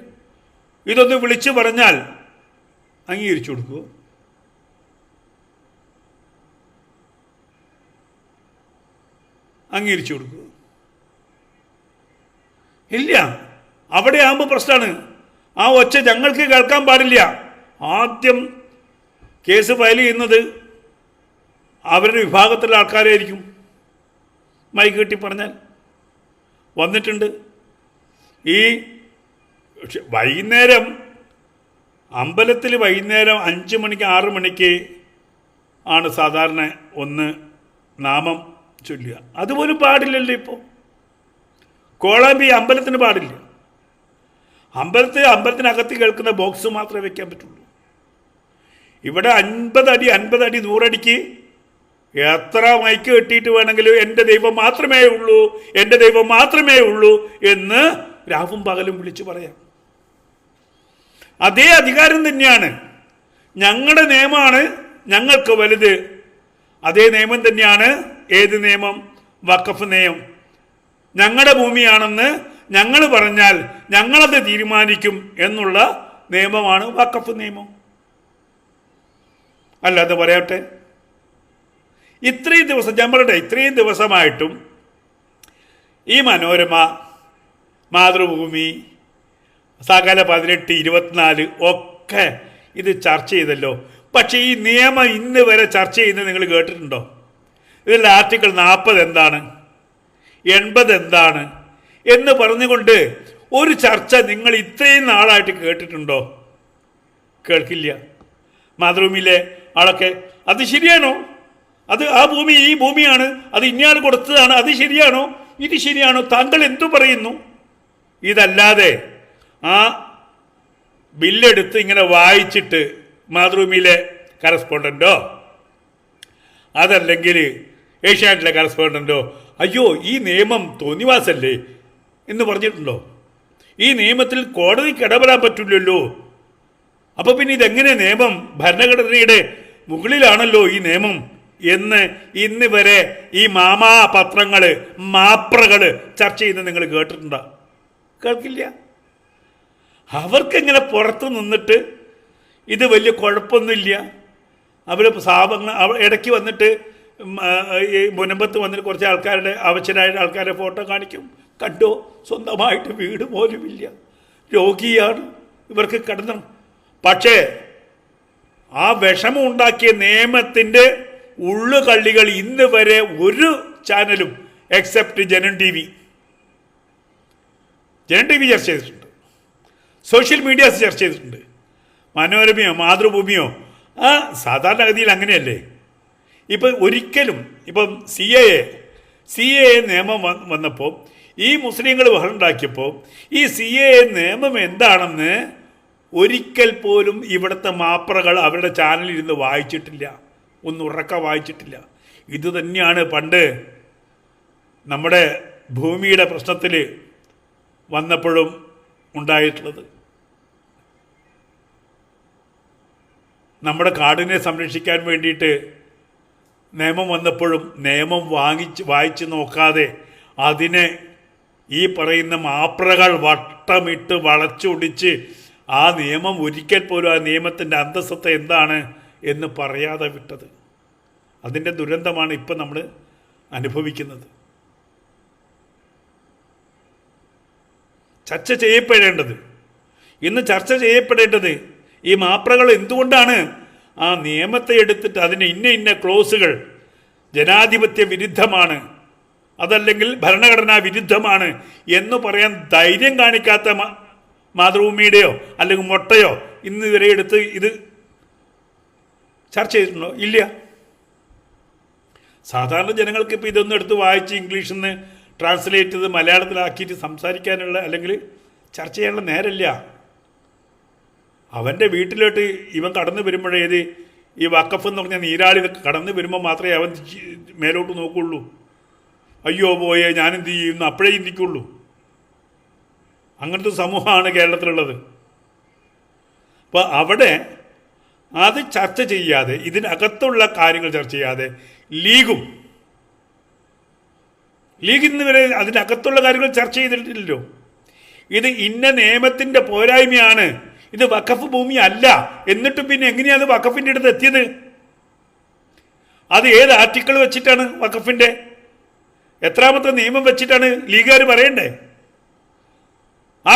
ഇതൊന്ന് വിളിച്ചു പറഞ്ഞാൽ അംഗീകരിച്ചു കൊടുക്കുമോ? അംഗീകരിച്ചു കൊടുക്കുമോ? ഇല്ല. അവിടെ ആകുമ്പോൾ പ്രശ്നമാണ്. ആ ഒച്ച ഞങ്ങൾക്ക് കേൾക്കാൻ പാടില്ല. ആദ്യം കേസ് ഫയൽ ചെയ്യുന്നത് അവരുടെ വിഭാഗത്തിലുള്ള ആൾക്കാരായിരിക്കും. മൈക്ക് കെട്ടി പറഞ്ഞാൽ വന്നിട്ടുണ്ട്. ഈ വൈകുന്നേരം അമ്പലത്തിൽ വൈകുന്നേരം 5 മണിക്ക് 6 മണിക്ക് ആണ് സാധാരണ ഒന്ന് നാമം ചൊല്ലുക. അതുപോലും പാടില്ലല്ലോ ഇപ്പോൾ. കോളാമ്പി അമ്പലത്തിന് പാടില്ല. അമ്പലത്തിനകത്ത് കേൾക്കുന്ന ബോക്സ് മാത്രമേ വെക്കാൻ പറ്റുള്ളൂ. ഇവിടെ 50 അടി 50 അടി 100 അടിക്ക് എത്ര മൈക്ക് കെട്ടിയിട്ട് വേണമെങ്കിലും എൻ്റെ ദൈവം മാത്രമേ ഉള്ളൂ, എൻ്റെ ദൈവം മാത്രമേ ഉള്ളൂ എന്ന് രാവും പകലും വിളിച്ചു പറയാം. അതേ അധികാരം തന്നെയാണ്. ഞങ്ങളുടെ നിയമമാണ് ഞങ്ങൾക്ക് വലുത്. അതേ നിയമം തന്നെയാണ് ഏത് നിയമം? വഖഫ് നിയമം. ഞങ്ങളുടെ ഭൂമിയാണെന്ന് ഞങ്ങൾ പറഞ്ഞാൽ ഞങ്ങളത് തീരുമാനിക്കും എന്നുള്ള നിയമമാണ് വഖഫ് നിയമം. അല്ലാതെ പറയട്ടെ, ഇത്രയും ദിവസം നമ്മളുടെ ഇത്രയും ദിവസമായിട്ടും ഈ മനോരമ, മാതൃഭൂമി, സകല 18, 24 ഒക്കെ ഇത് ചർച്ച ചെയ്തല്ലോ. പക്ഷേ ഈ നിയമം ഇന്ന് വരെ ചർച്ച ചെയ്യുന്നത് നിങ്ങൾ കേട്ടിട്ടുണ്ടോ? ഇതിൽ ആർട്ടിക്കിൾ 40 എന്താണ്, 80 എന്താണ് എന്ന് പറഞ്ഞുകൊണ്ട് ഒരു ചർച്ച നിങ്ങൾ ഇത്രയും നാളായിട്ട് കേട്ടിട്ടുണ്ടോ? കേൾക്കില്ല. മാതൃഭൂമിയിലെ ആളൊക്കെ അത് ശരിയാണോ, അത് ആ ഭൂമി ഈ ഭൂമിയാണ്, അത് ഇന്നയാൾ കൊടുത്തതാണ്, അത് ശരിയാണോ, ഇത് ശരിയാണോ, താങ്കൾ എന്തു പറയുന്നു? ഇതല്ലാതെ ആ ബില്ലെടുത്ത് ഇങ്ങനെ വായിച്ചിട്ട് മാതൃഭൂമിയിലെ കറസ്പോണ്ടൻ്റോ അതല്ലെങ്കിൽ ഏഷ്യാനെറ്റിലെ കറസ്പോണ്ടൻ്റോ അയ്യോ ഈ നിയമം തോന്നിവാസല്ലേ എന്ന് പറഞ്ഞിട്ടുണ്ടോ? ഈ നിയമത്തിൽ കോടതിക്ക് ഇടപെടാൻ പറ്റില്ലല്ലോ, അപ്പോൾ പിന്നെ ഇതെങ്ങനെ നിയമം, ഭരണഘടനയുടെ മുകളിലാണല്ലോ ഈ നിയമം എന്ന് ഇന്ന് വരെ ഈ മാമാ പത്രങ്ങൾ, മാപ്രകൾ ചർച്ച ചെയ്യുന്നത് നിങ്ങൾ കേട്ടിട്ടുണ്ടോ? കേൾക്കില്ല. അവർക്കെങ്ങനെ പുറത്ത് നിന്നിട്ട് ഇത് വലിയ കുഴപ്പമൊന്നുമില്ല, അവർ ഇടയ്ക്ക് വന്നിട്ട് ഈ മുനമ്പത്ത് വന്നിട്ട് കുറച്ച് ആൾക്കാരുടെ അവശരായ ആൾക്കാരുടെ ഫോട്ടോ കാണിക്കും. കണ്ടോ, സ്വന്തമായിട്ട് വീട് പോലുമില്ല, രോഗിയാണ്, ഇവർക്ക് കിടന്നു. പക്ഷേ ആ വിഷമം ഉണ്ടാക്കിയ നിയമത്തിൻ്റെ ഉള്ളുകള്ളികൾ ഇന്ന് വരെ ഒരു ചാനലും എക്സെപ്റ്റ് ജനം ടി വി ചർച്ച ചെയ്തിട്ടുണ്ട്, സോഷ്യൽ മീഡിയാസ് ചർച്ച ചെയ്തിട്ടുണ്ട്. മനോരമയോ മാതൃഭൂമിയോ ആ സാധാരണഗതിയിൽ അങ്ങനെയല്ലേ. ഇപ്പം ഒരിക്കലും ഇപ്പം സി എ നിയമം വന്നപ്പോൾ ഈ മുസ്ലിങ്ങൾ ബഹളുണ്ടാക്കിയപ്പോൾ ഈ സി എ നിയമം എന്താണെന്ന് ഒരിക്കൽ പോലും ഇവിടുത്തെ മാപ്രകൾ അവരുടെ ചാനലിൽ ഇരുന്ന് വായിച്ചിട്ടില്ല, ഒന്നുറക്ക വായിച്ചിട്ടില്ല. ഇത് തന്നെയാണ് പണ്ട് നമ്മുടെ ഭൂമിയുടെ പ്രശ്നത്തിൽ വന്നപ്പോഴും ഉണ്ടായിട്ടുള്ളത്. നമ്മുടെ കാടിനെ സംരക്ഷിക്കാൻ വേണ്ടിയിട്ട് നിയമം വന്നപ്പോഴും നിയമം വായിച്ച് നോക്കാതെ അതിനെ ഈ പറയുന്ന മാപ്രകൾ വട്ടമിട്ട് വളച്ചൊടിച്ച് ആ നിയമം ഒരിക്കൽ പോലും ആ നിയമത്തിൻ്റെ അന്തസ്സത്ത എന്താണ് എന്ന് പറയാതെ വിട്ടത്. അതിൻ്റെ ദുരന്തമാണ് ഇപ്പം നമ്മൾ അനുഭവിക്കുന്നത്. ചർച്ച ചെയ്യപ്പെടേണ്ടത്, ഇന്ന് ചർച്ച ചെയ്യപ്പെടേണ്ടത് ഈ മാപ്രകൾ എന്തുകൊണ്ടാണ് ആ നിയമത്തെ എടുത്തിട്ട് അതിന് ഇന്ന ഇന്ന ക്ലോസുകൾ ജനാധിപത്യ വിരുദ്ധമാണ്, അതല്ലെങ്കിൽ ഭരണഘടനാ വിരുദ്ധമാണ് എന്ന് പറയാൻ ധൈര്യം കാണിക്കാത്ത മാതൃഭൂമിയുടെയോ അല്ലെങ്കിൽ മൊട്ടയോ ഇന്ന് ഇവരെ എടുത്ത് ഇത് ചർച്ച ചെയ്തിട്ടുണ്ടോ? ഇല്ല. സാധാരണ ജനങ്ങൾക്ക് ഇപ്പോൾ ഇതൊന്നും എടുത്ത് വായിച്ച് ഇംഗ്ലീഷിൽ നിന്ന് ട്രാൻസ്ലേറ്റ് ചെയ്ത് മലയാളത്തിലാക്കിയിട്ട് സംസാരിക്കാനുള്ള അല്ലെങ്കിൽ ചർച്ച ചെയ്യാനുള്ള നേരമില്ല. അവൻ്റെ വീട്ടിലോട്ട് ഇവൻ കടന്നു വരുമ്പോഴേത് ഈ വഖഫ് എന്ന് പറഞ്ഞ നീരാളി കടന്നു വരുമ്പോൾ മാത്രമേ അവൻ മേലോട്ട് നോക്കുള്ളൂ. അയ്യോ പോയേ ഞാനെന്ത് ചെയ്യുന്നു അപ്പോഴേ ചിന്തിക്കുള്ളൂ. അങ്ങനത്തെ സമൂഹമാണ് കേരളത്തിലുള്ളത്. അപ്പോൾ അവിടെ അത് ചർച്ച ചെയ്യാതെ, ഇതിനകത്തുള്ള കാര്യങ്ങൾ ചർച്ച ചെയ്യാതെ ലീഗ് ഇന്ന് വരെ അതിനകത്തുള്ള കാര്യങ്ങൾ ചർച്ച ചെയ്തിട്ടില്ലല്ലോ. ഇത് ഇന്ന നിയമത്തിൻ്റെ പോരായ്മയാണ്, ഇത് വഖഫ് ഭൂമി അല്ല, എന്നിട്ടും പിന്നെ എങ്ങനെയാണ് വഖഫിൻ്റെ അടുത്ത് എത്തിയത്? അത് ഏത് ആർട്ടിക്കിൾ വെച്ചിട്ടാണ്? വഖഫിൻ്റെ എത്രാമത്തെ നിയമം വെച്ചിട്ടാണ് ലീഗുകാർ പറയണ്ടേ? ആ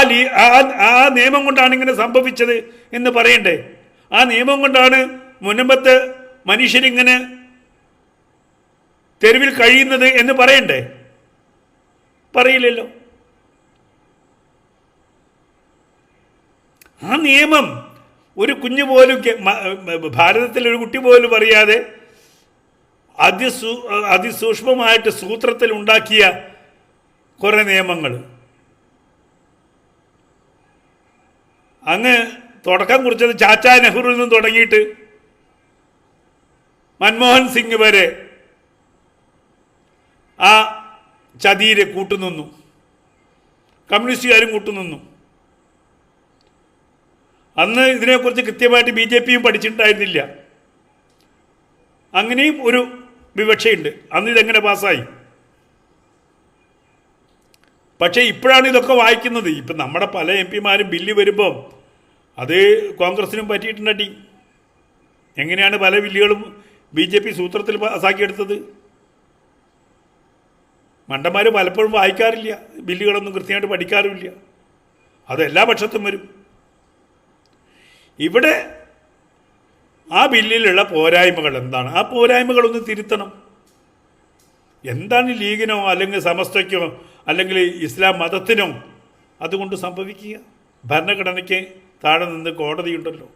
നിയമം കൊണ്ടാണ് ഇങ്ങനെ സംഭവിച്ചത് എന്ന് പറയണ്ടേ? ആ നിയമം കൊണ്ടാണ് മുൻപത്തെ മനുഷ്യരിങ്ങനെ തെരുവിൽ കഴിയുന്നത് എന്ന് പറയണ്ടേ? പറയില്ലല്ലോ. ആ നിയമം ഒരു കുഞ്ഞു പോലും, ഭാരതത്തിലൊരു കുട്ടി പോലും അറിയാതെ അതിസൂക്ഷ്മമായിട്ട് സൂത്രത്തിൽ ഉണ്ടാക്കിയ കുറേ നിയമങ്ങൾ അങ്ങ് തുടക്കം കുറിച്ചത് ചാച്ചാ നെഹ്റുവിൽ നിന്നും തുടങ്ങിയിട്ട് മൻമോഹൻ സിംഗ് വരെ ആ ചതിയിലെ കൂട്ടുനിന്നു, കമ്മ്യൂണിസ്റ്റുകാരും കൂട്ടുനിന്നു. അന്ന് ഇതിനെക്കുറിച്ച് കൃത്യമായിട്ട് BJPയും പഠിച്ചിട്ടുണ്ടായിരുന്നില്ല. അങ്ങനെയും ഒരു വിവക്ഷയുണ്ട്. അന്ന് ഇതെങ്ങനെ പാസ്സായി? പക്ഷേ ഇപ്പോഴാണ് ഇതൊക്കെ വായിക്കുന്നത്. ഇപ്പം നമ്മുടെ പല MP-മാരും ബില്ല് വരുമ്പം അത് കോൺഗ്രസിനും പറ്റിയിട്ടുണ്ടടി. എങ്ങനെയാണ് പല ബില്ലുകളും BJP സൂത്രത്തിൽ പാസ്സാക്കിയെടുത്തത്? മണ്ടന്മാർ പലപ്പോഴും വായിക്കാറില്ല, ബില്ലുകളൊന്നും കൃത്യമായിട്ട് പഠിക്കാറുമില്ല. അത് എല്ലാ പക്ഷത്തും വരും. ഇവിടെ ആ ബില്ലിലുള്ള പോരായ്മകൾ എന്താണ്? ആ പോരായ്മകളൊന്ന് തിരുത്തണം. എന്താണ് ലീഗിനോ അല്ലെങ്കിൽ സമസ്തയ്ക്കോ അല്ലെങ്കിൽ ഇസ്ലാം മതത്തിനോ അതുകൊണ്ട് സംഭവിക്കുക? ഭരണഘടനയ്ക്ക് താഴെ നിന്ന് കോടതിയുണ്ടല്ലോ,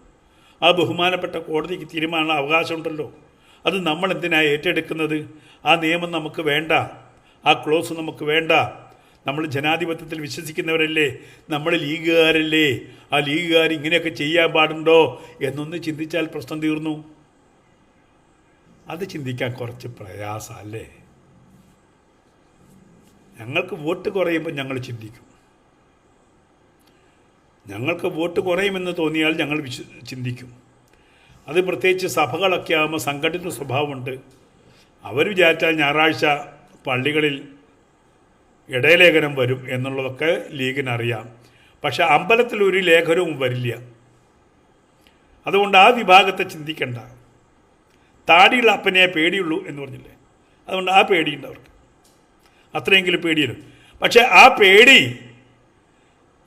ആ ബഹുമാനപ്പെട്ട കോടതിക്ക് തീരുമാന അവകാശമുണ്ടല്ലോ. അത് നമ്മൾ എന്തിനാണ് ഏറ്റെടുക്കുന്നത്? ആ നിയമം നമുക്ക് വേണ്ട, ആ ക്ലോസ് നമുക്ക് വേണ്ട. നമ്മൾ ജനാധിപത്യത്തിൽ വിശ്വസിക്കുന്നവരല്ലേ, നമ്മൾ ലീഗുകാരല്ലേ. ആ ലീഗുകാർ ഇങ്ങനെയൊക്കെ ചെയ്യാൻ പാടുണ്ടോ എന്നൊന്ന് ചിന്തിച്ചാൽ പ്രശ്നം തീർന്നു. അത് ചിന്തിക്കാൻ കുറച്ച് പ്രയാസമല്ലേ? ഞങ്ങൾക്ക് വോട്ട് കുറയുമ്പോൾ ഞങ്ങൾ ചിന്തിക്കും. ഞങ്ങൾക്ക് വോട്ട് കുറയുമെന്ന് തോന്നിയാൽ ഞങ്ങൾ ചിന്തിക്കും. അത് പ്രത്യേകിച്ച് സഭകളൊക്കെ ആകുമ്പോൾ സംഘടിത സ്വഭാവമുണ്ട്. അവർ വിചാരിച്ചാൽ ഞായറാഴ്ച പള്ളികളിൽ ഇടയലേഖനം വരും എന്നുള്ളതൊക്കെ ലീഗിനറിയാം. പക്ഷെ അമ്പലത്തിൽ ഒരു ലേഖനവും വരില്ല. അതുകൊണ്ട് ആ വിഭാഗത്തെ ചിന്തിക്കണ്ട. താടിയുള്ള അപ്പനെ പേടിയുള്ളൂ എന്ന് പറഞ്ഞില്ലേ, അതുകൊണ്ട് ആ പേടിയുണ്ട് അവർക്ക്, അത്രയെങ്കിലും പേടിയുള്ളൂ. പക്ഷെ ആ പേടി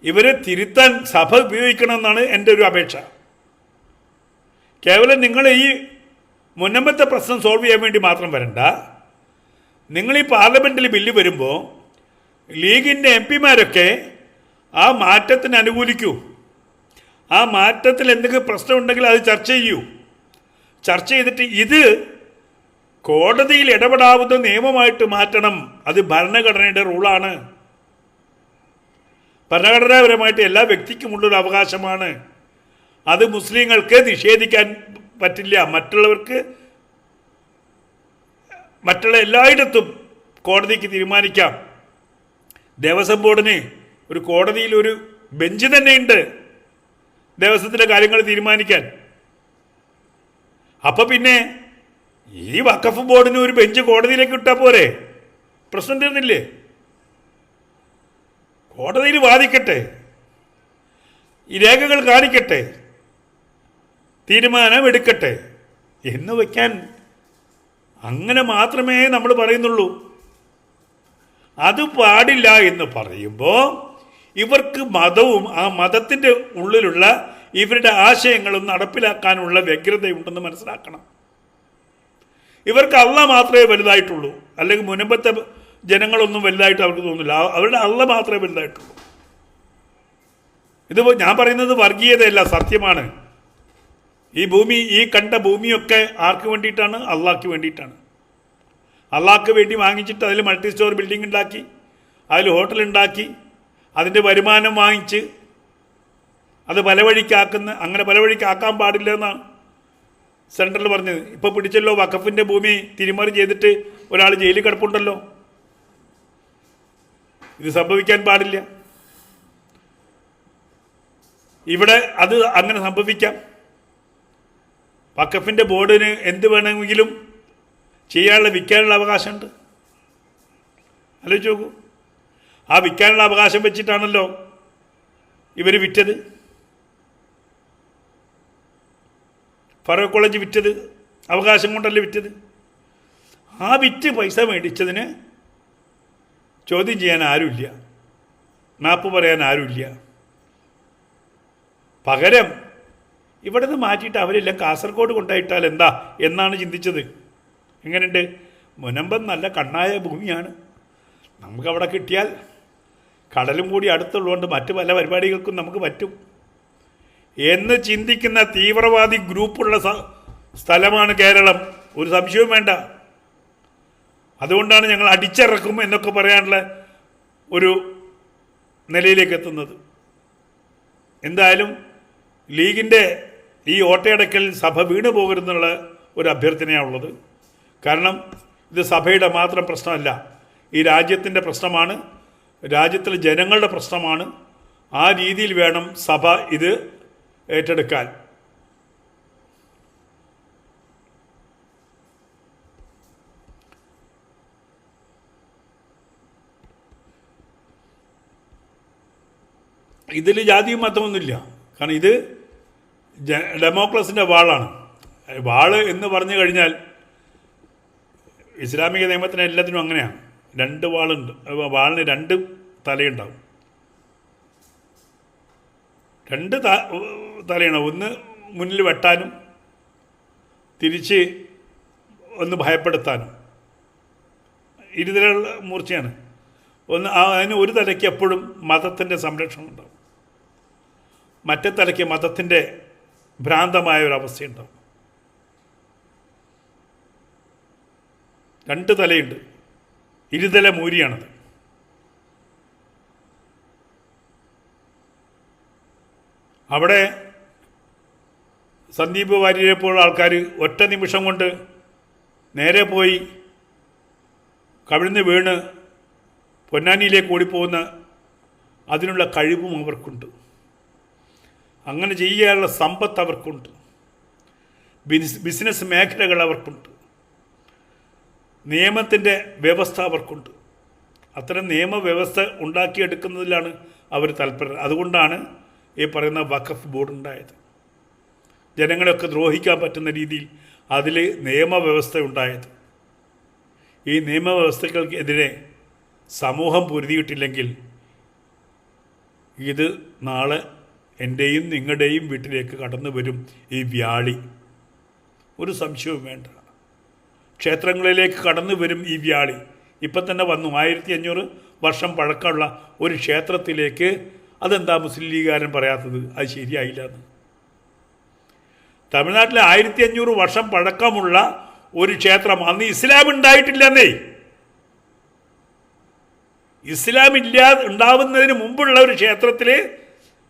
ഇവരെ തിരുത്താൻ സഭ ഉപയോഗിക്കണമെന്നാണ് എൻ്റെ ഒരു അപേക്ഷ. കേവലം നിങ്ങൾ ഈ മുന്നമ്പത്തെ പ്രശ്നം സോൾവ് ചെയ്യാൻ വേണ്ടി മാത്രം വരണ്ട. നിങ്ങൾ ഈ പാർലമെൻറ്റിൽ ബില്ല് വരുമ്പോൾ ലീഗിൻ്റെ MP-മാരൊക്കെ ആ മാറ്റത്തിന് അനുകൂലിക്കൂ. ആ മാറ്റത്തിൽ എന്തെങ്കിലും പ്രശ്നമുണ്ടെങ്കിൽ അത് ചർച്ച ചെയ്യൂ. ചർച്ച ചെയ്തിട്ട് ഇത് കോടതിയിൽ ഇടപെടാവുന്ന നിയമമായിട്ട് മാറ്റണം. അത് ഭരണഘടനയുടെ റൂളാണ്. ഭരണഘടനാപരമായിട്ട് എല്ലാ വ്യക്തിക്കുമുള്ളൊരു അവകാശമാണ്. അത് മുസ്ലിങ്ങൾക്ക് നിഷേധിക്കാൻ പറ്റില്ല. മറ്റുള്ള എല്ലായിടത്തും കോടതിക്ക് തീരുമാനിക്കാം. ദേവസ്വം ബോർഡിന് ഒരു കോടതിയിൽ ഒരു ബെഞ്ച് തന്നെയുണ്ട് ദേവസ്വത്തിൻ്റെ കാര്യങ്ങൾ തീരുമാനിക്കാൻ. അപ്പം പിന്നെ ഈ വഖഫ് ബോർഡിന് ഒരു ബെഞ്ച് കോടതിയിലേക്ക് ഇട്ടാൽ പോരെ? പ്രശ്നം തീർന്നില്ലേ? കോടതിയിൽ വാദിക്കട്ടെ, ഈ രേഖകൾ കാണിക്കട്ടെ, തീരുമാനം എടുക്കട്ടെ എന്ന് വയ്ക്കാൻ അങ്ങനെ മാത്രമേ നമ്മൾ പറയുന്നുള്ളൂ. അത് പാടില്ല എന്ന് പറയുമ്പോൾ ഇവർക്ക് മതവും ആ മതത്തിൻ്റെ ഉള്ളിലുള്ള ഇവരുടെ ആശയങ്ങളും നടപ്പിലാക്കാനുള്ള വ്യഗ്രതയുണ്ടെന്ന് മനസ്സിലാക്കണം. ഇവർക്ക് അള്ളാഹ് മാത്രമേ വലുതായിട്ടുള്ളൂ, അല്ലെങ്കിൽ മുൻപത്തെ ജനങ്ങളൊന്നും വലുതായിട്ട് അവർക്ക് തോന്നില്ല. അവരുടെ അള്ളാഹ് മാത്രമേ വലുതായിട്ടുള്ളൂ. ഇത് ഞാൻ പറയുന്നത് വർഗീയതയല്ല, സത്യമാണ്. ഈ ഭൂമി, ഈ കണ്ട ഭൂമിയൊക്കെ ആർക്ക് വേണ്ടിയിട്ടാണ്? അള്ളാഹ്ക്ക് വേണ്ടിയിട്ടാണ്. അള്ളാഹ്ക്ക് വേണ്ടി വാങ്ങിച്ചിട്ട് അതിൽ മൾട്ടി സ്റ്റോർ ബിൽഡിംഗ് ഉണ്ടാക്കി, അതിൽ ഹോട്ടൽ ഉണ്ടാക്കി, അതിൻ്റെ വരുമാനം വാങ്ങിച്ച് അത് പല വഴിക്കാക്കുന്ന, അങ്ങനെ പല വഴിക്കാക്കാൻ പാടില്ല എന്നാണ് സെൻട്രൽ പറഞ്ഞത്. ഇപ്പോൾ പിടിച്ചല്ലോ, വഖഫിൻ്റെ ഭൂമി തിരിമറി ചെയ്തിട്ട് ഒരാൾ ജയിലിൽ കിടപ്പുണ്ടല്ലോ. ഇത് സംഭവിക്കാൻ പാടില്ല. ഇവിടെ അത് അങ്ങനെ സംഭവിക്കാം. വഖഫിൻ്റെ ബോർഡിന് എന്ത് വേണമെങ്കിലും ചെയ്യാനുള്ള, വിൽക്കാനുള്ള അവകാശമുണ്ട്. ആലോചിച്ച് നോക്കൂ. ആ വിൽക്കാനുള്ള അവകാശം വെച്ചിട്ടാണല്ലോ ഇവർ വിറ്റത്. ഫറൂഖ് കോളേജ് വിറ്റത് അവകാശം കൊണ്ടല്ലേ വിറ്റത്. ആ വിറ്റ് പൈസ മേടിച്ചതിന് ചോദ്യം ചെയ്യാൻ ആരുമില്ല, മാപ്പ് പറയാൻ ആരുമില്ല. പകരം ഇവിടെ നിന്ന് മാറ്റിയിട്ട് അവരെല്ലാം കാസർഗോഡ് കൊണ്ടായിട്ടാൽ എന്താ എന്നാണ് ചിന്തിച്ചത്. എങ്ങനെയുണ്ട്? മുനമ്പം നല്ല കണ്ണായ ഭൂമിയാണ്, നമുക്കവിടെ കിട്ടിയാൽ കടലും കൂടി അടുത്തുള്ളതുകൊണ്ട് മറ്റു പല പരിപാടികൾക്കും നമുക്ക് പറ്റും എന്ന് ചിന്തിക്കുന്ന തീവ്രവാദി ഗ്രൂപ്പുള്ള സ്ഥലമാണ് കേരളം. ഒരു സംശയവും വേണ്ട. അതുകൊണ്ടാണ് ഞങ്ങൾ അടിച്ചിറക്കും എന്നൊക്കെ പറയാനുള്ള ഒരു നിലയിലേക്ക് എത്തുന്നത്. എന്തായാലും ലീഗിൻ്റെ ഈ ഓട്ടയടക്കൽ സഭ വീണു പോകരുതെന്നുള്ള ഒരു അഭ്യർത്ഥനയാണുള്ളത്. കാരണം ഇത് സഭയുടെ മാത്രം പ്രശ്നമല്ല, ഈ രാജ്യത്തിൻ്റെ പ്രശ്നമാണ്, രാജ്യത്തിലെ ജനങ്ങളുടെ പ്രശ്നമാണ്. ആ രീതിയിൽ വേണം സഭ ഇത് ഏറ്റെടുക്കാൻ. ഇതിൽ ജാതിയും മതമൊന്നുമില്ല. കാരണം ഇത് ഡെമോക്രസിൻ്റെ വാളാണ്. വാള് എന്ന് പറഞ്ഞു കഴിഞ്ഞാൽ ഇസ്ലാമിക നിയമത്തിന് എല്ലാത്തിനും അങ്ങനെയാണ്. രണ്ട് വാളുണ്ട്, വാളിന് രണ്ട് തലയുണ്ടാവും. രണ്ട് തലയാണ്. ഒന്ന് മുന്നിൽ വെട്ടാനും തിരിച്ച് ഒന്ന് ഭയപ്പെടുത്താനും. ഇരുതലുള്ള മൂർച്ചയാണ്. അതിന് ഒരു തലയ്ക്ക് എപ്പോഴും മതത്തിൻ്റെ സംരക്ഷണം ഉണ്ടാവും, മറ്റേ തലയ്ക്ക് മതത്തിൻ്റെ ഭ്രാന്തമായ ഒരവസ്ഥയുണ്ടാവും. രണ്ട് തലയുണ്ട്, ഇരുതല മൂരിയാണത്. അവിടെ സന്ദീപ് വാര്യരെ പോലുള്ള ആൾക്കാർ ഒറ്റ നിമിഷം കൊണ്ട് നേരെ പോയി കവിഴ്ന്ന് വീണ് പൊന്നാനിയിലേക്ക് ഓടിപ്പോകുന്ന അതിനുള്ള കഴിവും അവർക്കുണ്ട്. അങ്ങനെ ചെയ്യാനുള്ള സമ്പത്ത് അവർക്കുണ്ട്. ബിസിനസ് മേഖലകൾ അവർക്കുണ്ട്. നിയമത്തിൻ്റെ വ്യവസ്ഥ അവർക്കുണ്ട്. അത്തരം നിയമവ്യവസ്ഥ ഉണ്ടാക്കിയെടുക്കുന്നതിലാണ് അവർ താല്പര്യം. അതുകൊണ്ടാണ് ഈ പറയുന്ന വഖഫ് ബോർഡ് ഉണ്ടായത്. ജനങ്ങളെയൊക്കെ ദ്രോഹിക്കാൻ പറ്റുന്ന രീതിയിൽ അതിൽ നിയമവ്യവസ്ഥ ഉണ്ടായത്. ഈ നിയമവ്യവസ്ഥകൾക്കെതിരെ സമൂഹം പൊരുതിയിട്ടില്ലെങ്കിൽ ഇത് നാളെ എൻ്റെയും നിങ്ങളുടെയും വീട്ടിലേക്ക് കടന്നു വരും ഈ വ്യാളി. ഒരു സംശയവും വേണ്ട. ക്ഷേത്രങ്ങളിലേക്ക് കടന്നു വരും ഈ വ്യാളി. ഇപ്പം തന്നെ വന്നു. 1500 വർഷം പഴക്കമുള്ള ഒരു ക്ഷേത്രത്തിലേക്ക്. അതെന്താ മുസ്ലിം ലീഗുകാരൻ പറയാത്തത്? അത് ശരിയായില്ല എന്ന്. തമിഴ്നാട്ടിലെ 1500 വർഷം പഴക്കമുള്ള ഒരു ക്ഷേത്രം, അന്ന് ഇസ്ലാം ഉണ്ടായിട്ടില്ലെന്നേ. ഇസ്ലാം ഉണ്ടാവുന്നതിന് മുമ്പുള്ള ഒരു ക്ഷേത്രത്തിൽ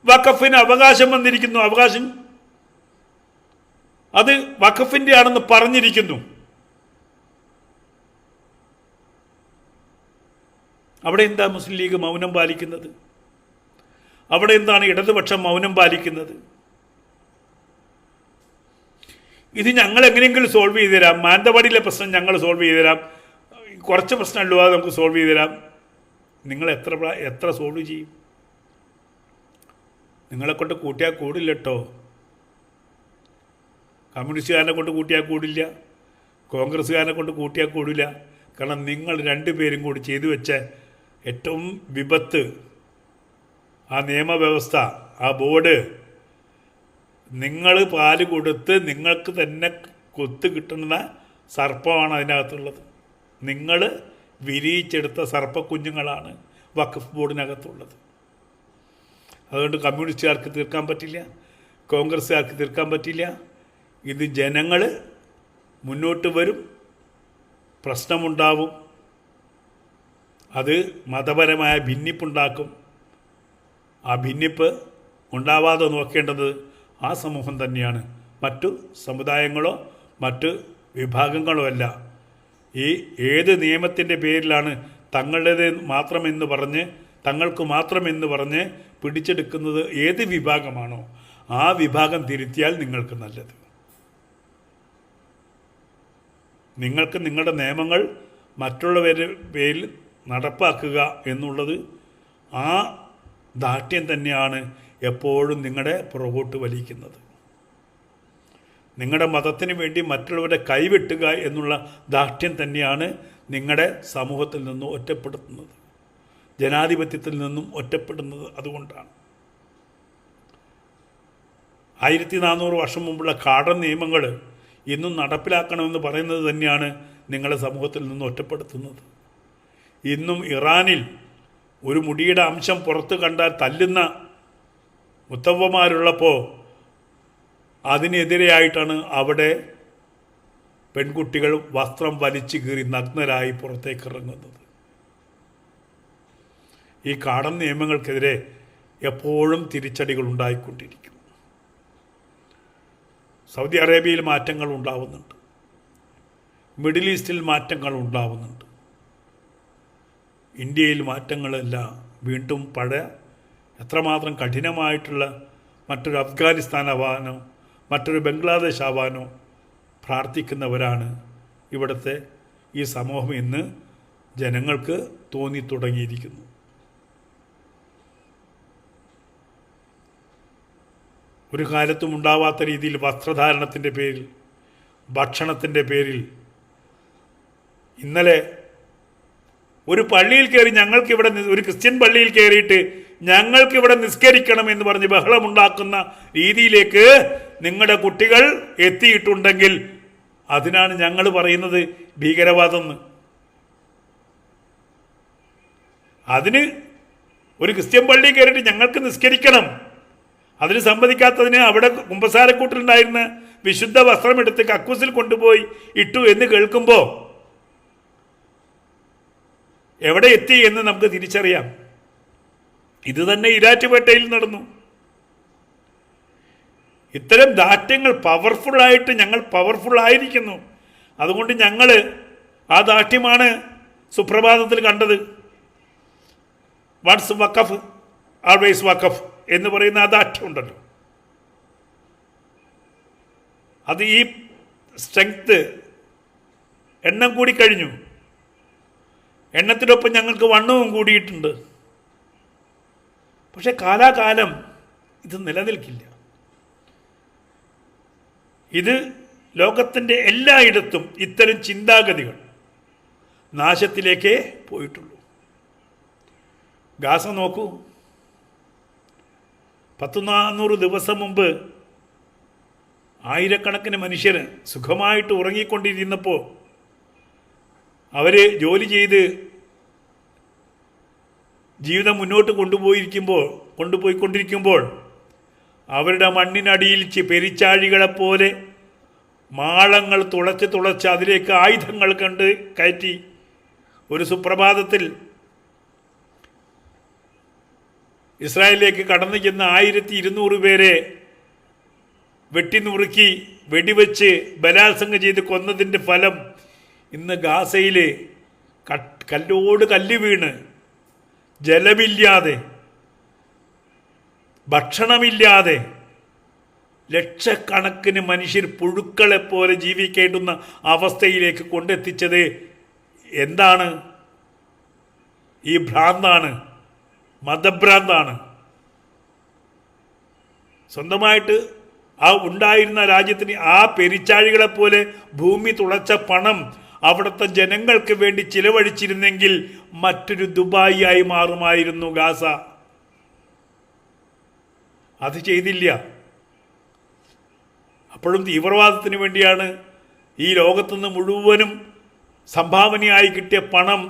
വഖഫിന് അവകാശം വന്നിരിക്കുന്നു. അവകാശം അത് വഖഫിൻ്റെ ആണെന്ന് പറഞ്ഞിരിക്കുന്നു. അവിടെ എന്താ മുസ്ലിം ലീഗ് മൗനം പാലിക്കുന്നത്? അവിടെ എന്താണ് ഇടതുപക്ഷം മൗനം പാലിക്കുന്നത്? ഇത് ഞങ്ങൾ എങ്ങനെയെങ്കിലും സോൾവ് ചെയ്തു തരാം. മാനന്തവാടിയിലെ പ്രശ്നം ഞങ്ങൾ സോൾവ് ചെയ്തു തരാം. കുറച്ച് പ്രശ്നമുള്ളൂ, അത് നമുക്ക് സോൾവ് ചെയ്തു തരാം. നിങ്ങൾ എത്ര സോൾവ് ചെയ്യും? നിങ്ങളെക്കൊണ്ട് കൂട്ടിയാൽ കൂടില്ല കേട്ടോ. കമ്മ്യൂണിസ്റ്റുകാരനെ കൊണ്ട് കൂട്ടിയാൽ കൂടില്ല, കോൺഗ്രസ്സുകാരനെ കൊണ്ട് കൂട്ടിയാൽ കൂടില്ല. കാരണം നിങ്ങൾ രണ്ടുപേരും കൂടി ചെയ്തു വെച്ച ഏറ്റവും വിപത്ത്, ആ നിയമവ്യവസ്ഥ, ആ ബോർഡ്, നിങ്ങൾ പാല് കൊടുത്ത് നിങ്ങൾക്ക് തന്നെ കൊത്ത് കിട്ടുന്ന സർപ്പമാണ് അതിനകത്തുള്ളത്. നിങ്ങൾ വിരിയിച്ചെടുത്ത സർപ്പക്കുഞ്ഞുങ്ങളാണ് വഖഫ് ബോർഡിനകത്തുള്ളത്. അതുകൊണ്ട് കമ്മ്യൂണിസ്റ്റുകാർക്ക് തീർക്കാൻ പറ്റില്ല, കോൺഗ്രസ്സുകാർക്ക് തീർക്കാൻ പറ്റില്ല. ഇത് ജനങ്ങൾ മുന്നോട്ട് വരും, പ്രശ്നമുണ്ടാവും, അത് മതപരമായ ഭിന്നിപ്പുണ്ടാക്കും. ആ ഭിന്നിപ്പ് ഉണ്ടാവാതെ നോക്കേണ്ടത് ആ സമൂഹം തന്നെയാണ്, മറ്റു സമുദായങ്ങളോ മറ്റ് വിഭാഗങ്ങളോ അല്ല. ഈ ഏത് നിയമത്തിൻ്റെ പേരിലാണ് തങ്ങളുടേത് മാത്രമെന്ന് പറഞ്ഞ് തങ്ങൾക്ക് മാത്രമെന്ന് പറഞ്ഞ് പിടിച്ചെടുക്കുന്നത് ഏത് വിഭാഗമാണോ ആ വിഭാഗം തിരുത്തിയാൽ നിങ്ങൾക്ക് നല്ലത്. നിങ്ങൾക്ക് നിങ്ങളുടെ നിയമങ്ങൾ മറ്റുള്ളവരുടെ പേരിൽ നടപ്പാക്കുക എന്നുള്ളത് ആ ദാർഢ്യം തന്നെയാണ് എപ്പോഴും നിങ്ങളുടെ പുറകോട്ട് വലിക്കുന്നത്. നിങ്ങളുടെ മതത്തിന് വേണ്ടി മറ്റുള്ളവരെ കൈവെട്ടുക എന്നുള്ള ദാർഢ്യം തന്നെയാണ് നിങ്ങളുടെ സമൂഹത്തിൽ നിന്നും ഒറ്റപ്പെടുത്തുന്നത്, ജനാധിപത്യത്തിൽ നിന്നും ഒറ്റപ്പെടുന്നത്. അതുകൊണ്ടാണ് 1400 വർഷം മുമ്പുള്ള കാടൻ നിയമങ്ങൾ ഇന്നും നടപ്പിലാക്കണമെന്ന് പറയുന്നത് തന്നെയാണ് നിങ്ങളെ സമൂഹത്തിൽ നിന്ന് ഒറ്റപ്പെടുത്തുന്നത്. ഇന്നും ഇറാനിൽ ഒരു മുടിയുടെ അംശം പുറത്ത് കണ്ടാൽ തല്ലുന്ന മുത്തവ്വമാരുള്ളപ്പോൾ അതിനെതിരെയായിട്ടാണ് അവിടെ പെൺകുട്ടികൾ വസ്ത്രം വലിച്ചു കീറി നഗ്നരായി പുറത്തേക്ക് ഇറങ്ങുന്നത്. ഈ കാടൻ നിയമങ്ങൾക്കെതിരെ എപ്പോഴും തിരിച്ചടികൾ ഉണ്ടായിക്കൊണ്ടിരിക്കും. സൗദി അറേബ്യയിൽ മാറ്റങ്ങൾ ഉണ്ടാവുന്നുണ്ട്, മിഡിൽ ഈസ്റ്റിൽ മാറ്റങ്ങൾ ഉണ്ടാവുന്നുണ്ട്, ഇന്ത്യയിൽ മാറ്റങ്ങളല്ല. വീണ്ടും പഴയ എത്രമാത്രം കഠിനമായിട്ടുള്ള മറ്റൊരു അഫ്ഗാനിസ്ഥാൻ ആവാനോ മറ്റൊരു ബംഗ്ലാദേശ് ആവാനോ പ്രാർത്ഥിക്കുന്നവരാണ് ഇവിടുത്തെ ഈ സമൂഹം എന്ന് ജനങ്ങൾക്ക് തോന്നി തുടങ്ങിയിരിക്കുന്നു. ഒരു കാലത്തും ഉണ്ടാവാത്ത രീതിയിൽ വസ്ത്രധാരണത്തിൻ്റെ പേരിൽ, ഭക്ഷണത്തിൻ്റെ പേരിൽ ഇന്നലെ ഒരു പള്ളിയിൽ കയറി ഞങ്ങൾക്കിവിടെ ഒരു ക്രിസ്ത്യൻ പള്ളിയിൽ കയറിയിട്ട് ഞങ്ങൾക്കിവിടെ നിസ്കരിക്കണം എന്ന് പറഞ്ഞ് ബഹളമുണ്ടാക്കുന്ന രീതിയിലേക്ക് നിങ്ങളുടെ കുട്ടികൾ എത്തിയിട്ടുണ്ടെങ്കിൽ അതിനാണ് ഞങ്ങൾ പറയുന്നത് ഭീകരവാദം എന്ന്. അതിന് ഒരു ക്രിസ്ത്യൻ പള്ളിയിൽ കയറിയിട്ട് ഞങ്ങൾക്ക് നിസ്കരിക്കണം, അതിന് സമ്മതിക്കാത്തതിന് അവിടെ കുമ്പസാരക്കൂട്ടിലുണ്ടായിരുന്ന വിശുദ്ധ വസ്ത്രമെടുത്ത് കക്കൂസിൽ കൊണ്ടുപോയി ഇട്ടു എന്ന് കേൾക്കുമ്പോൾ എവിടെ എത്തി എന്ന് നമുക്ക് തിരിച്ചറിയാം. ഇത് തന്നെ ഈരാറ്റുപേട്ടയിൽ നടന്നു. ഇത്തരം ദാർഢ്യങ്ങൾ പവർഫുള്ളായിട്ട് ഞങ്ങൾ പവർഫുള്ളായിരിക്കുന്നു. അതുകൊണ്ട് ഞങ്ങൾ ആ ദാർഢ്യമാണ് സുപ്രഭാതത്തിൽ കണ്ടത്. വാട്സ് വഖഫ് ആൾവേസ് വഖഫ് എന്ന് പറയുന്ന ആ ദാർഢ്യം ഉണ്ടല്ലോ, അത് ഈ സ്ട്രെങ്ത് എണ്ണം കൂടിക്കഴിഞ്ഞു. എണ്ണത്തിനൊപ്പം ഞങ്ങൾക്ക് വണ്ണവും കൂടിയിട്ടുണ്ട്. പക്ഷെ കാലാകാലം ഇത് നിലനിൽക്കില്ല. ഇത് ലോകത്തിൻ്റെ എല്ലായിടത്തും ഇത്തരം ചിന്താഗതികൾ നാശത്തിലേക്കേ പോയിട്ടുള്ളൂ. ഗാസ നോക്കൂ, 100-400 ദിവസം മുമ്പ് ആയിരക്കണക്കിന് മനുഷ്യർ സുഖമായിട്ട് ഉറങ്ങിക്കൊണ്ടിരുന്നപ്പോൾ അവർ ജോലി ചെയ്ത് ജീവിതം മുന്നോട്ട് കൊണ്ടുപോയിക്കൊണ്ടിരിക്കുമ്പോൾ അവരുടെ മണ്ണിനടിയിൽ പെരിച്ചാഴികളെപ്പോലെ മാളങ്ങൾ തുളച്ച് അതിലേക്ക് ആയുധങ്ങൾ കയറ്റി ഒരു സുപ്രഭാതത്തിൽ ഇസ്രായേലിലേക്ക് കടന്നു ചെന്ന 1200 പേരെ വെട്ടിനുറുക്കി വെടിവെച്ച് ബലാത്സംഗം ചെയ്ത് കൊന്നതിൻ്റെ ഫലം ഇന്ന് ഗാസയിൽ കല്ലോട് കല്ല് വീണ് ജലമില്ലാതെ ഭക്ഷണമില്ലാതെ ലക്ഷക്കണക്കിന് മനുഷ്യർ പുഴുക്കളെപ്പോലെ ജീവിക്കേണ്ടുന്ന അവസ്ഥയിലേക്ക് കൊണ്ടെത്തിച്ചത് എന്താണ്? ഈ ഭ്രാന്താണ്, മതഭ്രാന്താണ്. സ്വന്തമായിട്ട് ആ ഉണ്ടായിരുന്ന രാജ്യത്തിന് ആ പെരിച്ചാഴികളെപ്പോലെ ഭൂമി തുളച്ച പണം അവിടുത്തെ ജനങ്ങൾക്ക് വേണ്ടി ചിലവഴിച്ചിരുന്നെങ്കിൽ മറ്റൊരു ദുബായി ആയി മാറുമായിരുന്നു ഗാസ. അത് ചെയ്തില്ല. അപ്പോഴും തീവ്രവാദത്തിന് വേണ്ടിയാണ് ഈ ലോകത്തുനിന്ന് മുഴുവനും സംഭാവനയായി കിട്ടിയ പണം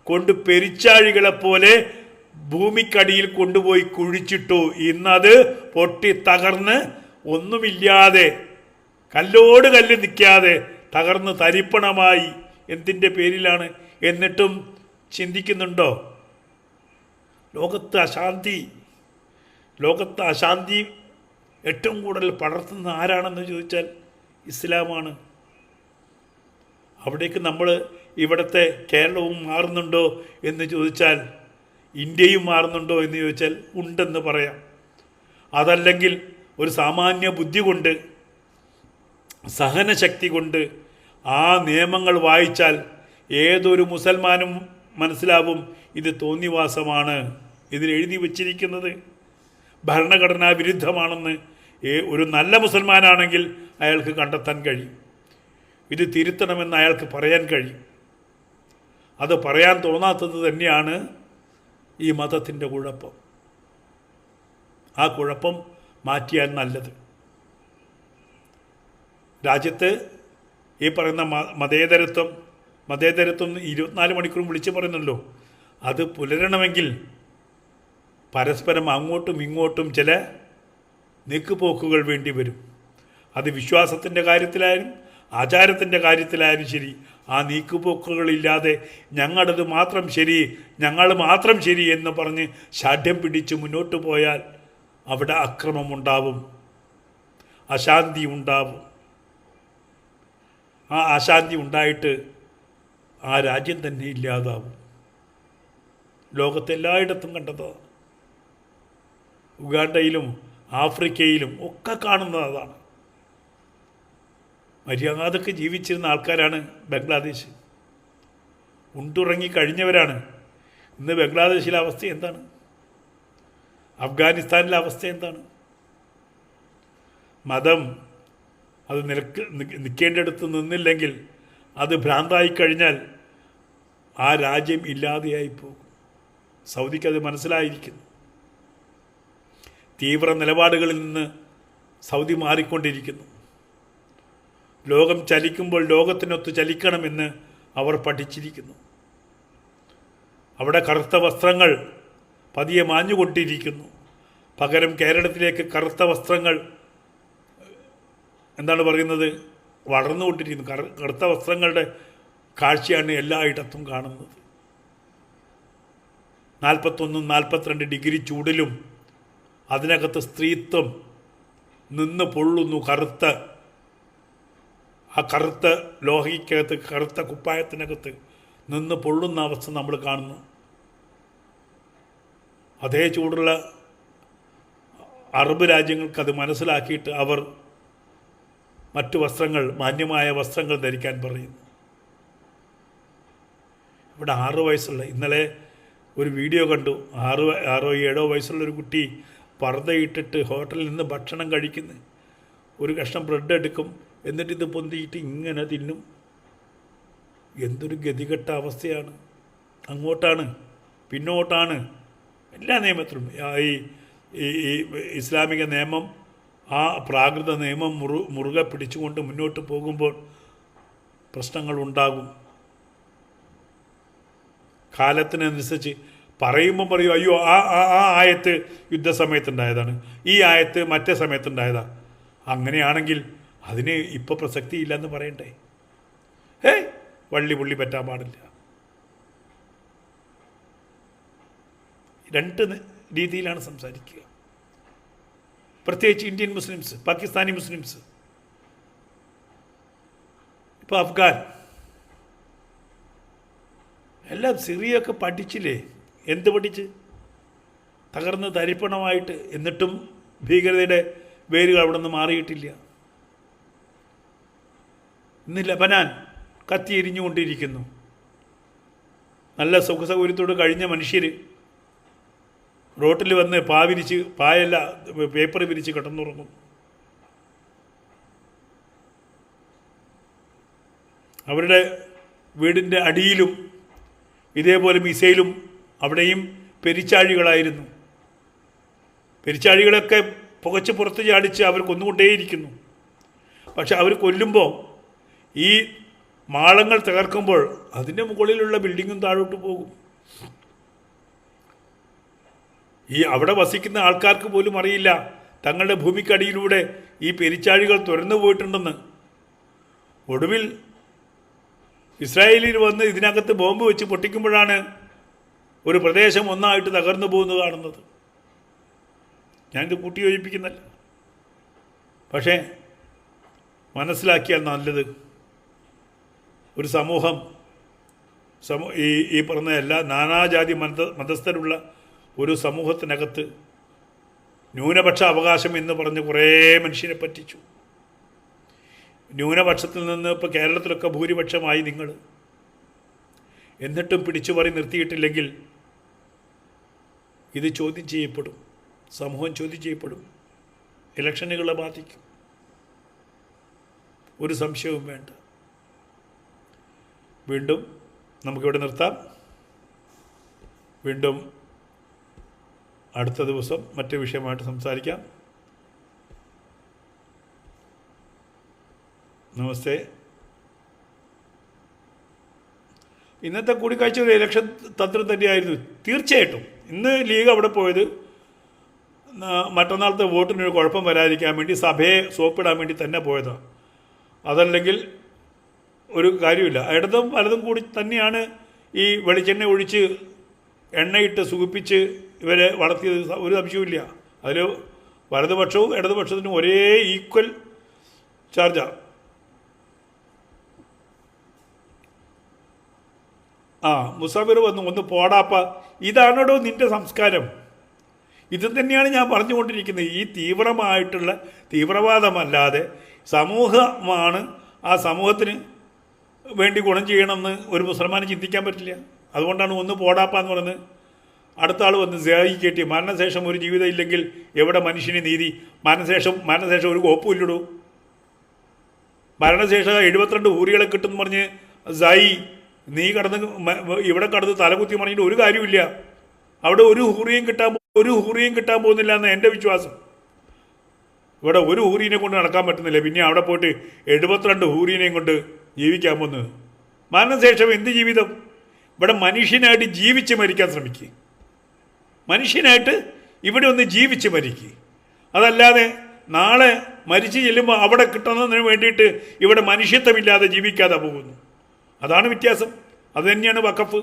കൊണ്ട് പെരിച്ചാഴികളെപ്പോലെ ഭൂമിക്കടിയിൽ കൊണ്ടുപോയി കുഴിച്ചിട്ടു. ഇന്നത് പൊട്ടി തകർന്ന് ഒന്നുമില്ലാതെ, കല്ലോട് കല്ല് നിൽക്കാതെ തകർന്ന് തരിപ്പണമായി. എന്തിൻ്റെ പേരിലാണ്? എന്നിട്ടും ചിന്തിക്കുന്നുണ്ടോ? ലോകത്ത് അശാന്തി ഏറ്റവും കൂടുതൽ പടർത്തുന്ന ആരാണെന്ന് ചോദിച്ചാൽ ഇസ്ലാമാണ്. അവിടേക്ക് നമ്മൾ ഇവിടുത്തെ കേരളവും മാറുന്നുണ്ടോ എന്ന് ചോദിച്ചാൽ, ഇന്ത്യയും മാറുന്നുണ്ടോ എന്ന് ചോദിച്ചാൽ ഉണ്ടെന്ന് പറയാം. അതല്ലെങ്കിൽ ഒരു സാമാന്യ ബുദ്ധി കൊണ്ട്, സഹനശക്തി കൊണ്ട് ആ നിയമങ്ങൾ വായിച്ചാൽ ഏതൊരു മുസൽമാനും മനസ്സിലാവും ഇത് തോന്നിവാസമാണ്, ഇതിൽ എഴുതി വച്ചിരിക്കുന്നത് ഭരണഘടനാ വിരുദ്ധമാണെന്ന്. ഒരു നല്ല മുസൽമാനാണെങ്കിൽ അയാൾക്ക് കണ്ടെത്താൻ കഴിയും. ഇത് തിരുത്തണമെന്ന് അയാൾക്ക് പറയാൻ കഴിയും. അത് പറയാൻ തോന്നാത്തത് തന്നെയാണ് ഈ മതത്തിൻ്റെ കുഴപ്പം. ആ കുഴപ്പം മാറ്റിയാൽ നല്ലത്. രാജ്യത്ത് ഈ പറയുന്ന മതേതരത്വം 24 മണിക്കൂറും വിളിച്ച് പറയുന്നല്ലോ, അത് പുലരണമെങ്കിൽ പരസ്പരം അങ്ങോട്ടും ഇങ്ങോട്ടും ചില നീക്കുപോക്കുകൾ വേണ്ടി വരും. അത് വിശ്വാസത്തിൻ്റെ കാര്യത്തിലായാലും ആചാരത്തിൻ്റെ കാര്യത്തിലായാലും ശരി. ആ നീക്കുപോക്കുകളില്ലാതെ ഞങ്ങളത് മാത്രം ശരി, ഞങ്ങൾ മാത്രം ശരി എന്ന് പറഞ്ഞ് ശാഠ്യം പിടിച്ച് മുന്നോട്ട് പോയാൽ അവിടെ അക്രമമുണ്ടാവും, അശാന്തി ഉണ്ടാവും. ആ അശാന്തി ഉണ്ടായിട്ട് ആ രാജ്യം തന്നെ ഇല്ലാതാവും. ലോകത്തെല്ലായിടത്തും കണ്ടതാണ്. ഉഗാണ്ടയിലും ആഫ്രിക്കയിലും ഒക്കെ കാണുന്നത് അതാണ്. മര്യാദക്ക് ജീവിച്ചിരുന്ന ആൾക്കാരാണ് ബംഗ്ലാദേശ്. ഉണ്ടുറങ്ങി കഴിഞ്ഞവരാണ്. ഇന്ന് ബംഗ്ലാദേശിലെ അവസ്ഥ എന്താണ്? അഫ്ഗാനിസ്ഥാനിലെ അവസ്ഥ എന്താണ്? മതം അത് നിൽക്കേണ്ടടുത്ത് നിന്നില്ലെങ്കിൽ, അത് ഭ്രാന്തായി കഴിഞ്ഞാൽ ആ രാജ്യം ഇല്ലാതെയായി പോകും. സൗദിക്കത് മനസ്സിലായിരിക്കുന്നു. തീവ്ര നിലപാടുകളിൽ നിന്ന് സൗദി മാറിക്കൊണ്ടിരിക്കുന്നു. ലോകം ചലിക്കുമ്പോൾ ലോകത്തിനൊത്ത് ചലിക്കണമെന്ന് അവർ പഠിച്ചിരിക്കുന്നു. അവിടെ കറുത്ത വസ്ത്രങ്ങൾ പതിയെ മാഞ്ഞുകൊണ്ടിരിക്കുന്നു. പകരം കേരളത്തിലേക്ക് കറുത്ത വസ്ത്രങ്ങൾ എന്താണ് പറയുന്നത്, വളർന്നുകൊണ്ടിരിക്കുന്നു. കറുത്ത വസ്ത്രങ്ങളുടെ കാഴ്ചയാണ് എല്ലായിടത്തും കാണുന്നത്. 41-42 ഡിഗ്രി ചൂടിലും അതിനകത്ത് സ്ത്രീത്വം നിന്ന് പൊള്ളുന്നു. ആ കറുത്ത ലോഹയ്ക്കകത്ത്, കറുത്ത കുപ്പായത്തിനകത്ത് നിന്ന് പൊള്ളുന്ന അവസ്ഥ നമ്മൾ കാണുന്നു. അതേ ചൂടുള്ള അറബ് രാജ്യങ്ങൾക്കത് മനസ്സിലാക്കിയിട്ട് അവർ മറ്റു വസ്ത്രങ്ങൾ, മാന്യമായ വസ്ത്രങ്ങൾ ധരിക്കാൻ പറയുന്നു. ഇവിടെ 6 വയസ്സുള്ള, ഇന്നലെ ഒരു വീഡിയോ കണ്ടു. 6-7 വയസ്സുള്ളൊരു കുട്ടി പർദ്ദയിട്ടിട്ട് ഹോട്ടലിൽ നിന്ന് ഭക്ഷണം കഴിക്കുന്നു. ഒരു കഷ്ണം ബ്രെഡ് എടുക്കും, എന്നിട്ട് ഇത് പൊന്തിയിട്ട് ഇങ്ങനെ തിന്നും. എന്തൊരു ഗതികെട്ട അവസ്ഥയാണ്. അങ്ങോട്ടാണ്, പിന്നോട്ടാണ്, എല്ലാ നിയമത്തിലും. ഈ ഇസ്ലാമിക നിയമം, ആ പ്രാകൃത നിയമം മുറുകെ പിടിച്ചുകൊണ്ട് മുന്നോട്ട് പോകുമ്പോൾ പ്രശ്നങ്ങളുണ്ടാകും. കാലത്തിനനുസരിച്ച് പറയുമ്പം പറയും, അയ്യോ ആ ആയത്ത് യുദ്ധസമയത്തുണ്ടായതാണ്, ഈ ആയത്ത് മറ്റേ സമയത്തുണ്ടായതാണ്. അങ്ങനെയാണെങ്കിൽ അതിന് ഇപ്പോൾ പ്രസക്തിയില്ല എന്ന് പറയണ്ടേ? വള്ളി പുള്ളി പറ്റാൻ പാടില്ല. 2 രീതിയിലാണ് സംസാരിക്കുക. പ്രത്യേകിച്ച് ഇന്ത്യൻ മുസ്ലിംസ്, പാകിസ്ഥാനി മുസ്ലിംസ്. ഇപ്പോൾ അഫ്ഗാൻ എല്ലാം, സിറിയൊക്കെ പഠിച്ചില്ലേ? എന്ത് പഠിച്ച്? തകർന്ന് തരിപ്പണമായിട്ട്. എന്നിട്ടും ഭീകരതയുടെ വേരുകൾ അവിടെ നിന്ന് മാറിയിട്ടില്ല. ഇന്ന് ലബനാൻ കത്തിയെരിഞ്ഞുകൊണ്ടിരിക്കുന്നു. നല്ല സുഖസൗകര്യത്തോട് കഴിഞ്ഞ മനുഷ്യർ റോട്ടിൽ വന്ന് പായല്ല പേപ്പർ വിരിച്ച് കിടന്നുറങ്ങും. അവരുടെ വീടിൻ്റെ അടിയിലും ഇതേപോലെ മിസൈലും, അവിടെയും പെരിച്ചാഴികളായിരുന്നു. പെരിച്ചാഴികളൊക്കെ പുകച്ച് പുറത്ത് ചാടിച്ച് അവർ കൊന്നുകൊണ്ടേയിരിക്കുന്നു. പക്ഷെ അവർ കൊല്ലുമ്പോൾ ഈ മാളങ്ങൾ തകർക്കുമ്പോൾ അതിൻ്റെ മുകളിലുള്ള ബിൽഡിങ്ങും താഴോട്ട് പോകും. ഈ അവിടെ വസിക്കുന്ന ആൾക്കാർക്ക് പോലും അറിയില്ല തങ്ങളുടെ ഭൂമിക്കടിയിലൂടെ ഈ പെരിച്ചാഴികൾ തുറന്നു പോയിട്ടുണ്ടെന്ന്. ഒടുവിൽ ഇസ്രായേലിൽ വന്ന് ഇതിനകത്ത് ബോംബ് വെച്ച് പൊട്ടിക്കുമ്പോഴാണ് ഒരു പ്രദേശം ഒന്നായിട്ട് തകർന്നു പോകുന്നത് കാണുന്നത്. ഞാനിത് കൂട്ടിയോജിപ്പിക്കുന്നല്ല, പക്ഷേ മനസ്സിലാക്കിയാൽ നല്ലത്. ഒരു സമൂഹം ഈ പറഞ്ഞ എല്ലാ നാനാജാതി മതസ്ഥരുള്ള ഒരു സമൂഹത്തിനകത്ത് ന്യൂനപക്ഷ അവകാശം എന്ന് പറഞ്ഞ് കുറേ മനുഷ്യനെ പറ്റിച്ചു. ന്യൂനപക്ഷത്തിൽ നിന്ന് ഇപ്പോൾ കേരളത്തിലൊക്കെ ഭൂരിപക്ഷമായി നിങ്ങൾ, എന്നിട്ടും പിടിച്ചു പറി നിർത്തിയിട്ടില്ലെങ്കിൽ ഇത് ചോദ്യം ചെയ്യപ്പെടും, സമൂഹം ചോദ്യം ചെയ്യപ്പെടും, ഇലക്ഷനുകളെ ബാധിക്കും, ഒരു സംശയവും വേണ്ട. വീണ്ടും നമുക്കിവിടെ നിർത്താം. വീണ്ടും അടുത്ത ദിവസം മറ്റു വിഷയമായിട്ട് സംസാരിക്കാം. നമസ്തേ. ഇന്നത്തെ കൂടിക്കാഴ്ച ഒരു ഇലക്ഷൻ തന്ത്രം തന്നെയായിരുന്നു തീർച്ചയായിട്ടും. ഇന്ന് ലീഗ് അവിടെ പോയത് മറ്റന്നാളത്തെ വോട്ടിനൊരു കുഴപ്പം വരാതിരിക്കാൻ വേണ്ടി സഭയെ സോപ്പിടാൻ വേണ്ടി തന്നെ പോയതാണ്. അതല്ലെങ്കിൽ ഒരു കാര്യമില്ല. ഇടതും വലതും കൂടി തന്നെയാണ് ഈ വെളിച്ചെണ്ണ ഒഴിച്ച് എണ്ണയിട്ട് സുഖിപ്പിച്ച് ഇവരെ വളർത്തിയത്, ഒരു സംശയവുമില്ല. അതിൽ വലതുപക്ഷവും ഇടതുപക്ഷത്തിനും ഒരേ ഈക്വൽ ചാർജാണ്. മുസാഫിർ വന്നു, ഒന്ന് പോടാപ്പ, ഇതാണോ നിൻ്റെ സംസ്കാരം? ഇത് തന്നെയാണ് ഞാൻ പറഞ്ഞുകൊണ്ടിരിക്കുന്നത്. ഈ തീവ്രമായിട്ടുള്ള തീവ്രവാദമല്ലാതെ സമൂഹമാണ്, ആ സമൂഹത്തിന് വേണ്ടി ഗുണം ചെയ്യണമെന്ന് ഒരു മുസൽമാന് ചിന്തിക്കാൻ പറ്റില്ല. അതുകൊണ്ടാണ് ഒന്ന് പോടാപ്പ എന്ന് പറയുന്നത്. അടുത്ത ആൾ വന്ന് സിയായി കയറ്റി, മരണശേഷം ഒരു ജീവിതം ഇല്ലെങ്കിൽ എവിടെ മനുഷ്യന് നീതി? മരണശേഷം ഒരു കോപ്പുമില്ലടൂ. മരണശേഷം 72 ഹൂറികളെ കിട്ടുമെന്ന് പറഞ്ഞ് സായി നീ ഇവിടെ കടന്ന് തലകുത്തി പറഞ്ഞിട്ട് ഒരു കാര്യമില്ല. അവിടെ ഒരു ഹൂറിയും കിട്ടാൻ പോകുന്നില്ല എന്ന് എൻ്റെ വിശ്വാസം. ഇവിടെ ഒരു ഹൂറിനെ കൊണ്ട് നടക്കാൻ പറ്റുന്നില്ല, പിന്നെ അവിടെ പോയിട്ട് 72 ഹൂറിനെയും കൊണ്ട് ജീവിക്കാൻ പോകുന്നത്. മരണശേഷം എന്ത് ജീവിതം? ഇവിടെ മനുഷ്യനായിട്ട് ജീവിച്ച് മരിക്കാൻ ശ്രമിക്കുക. മനുഷ്യനായിട്ട് ഇവിടെ ഒന്ന് ജീവിച്ച് മരിക്കുക. അതല്ലാതെ നാളെ മരിച്ചു ചെല്ലുമ്പോൾ അവിടെ കിട്ടുന്നതിന് വേണ്ടിയിട്ട് ഇവിടെ മനുഷ്യത്വമില്ലാതെ ജീവിക്കാതെ പോകുന്നു. അതാണ് വ്യത്യാസം. അത് തന്നെയാണ് വഖഫ്.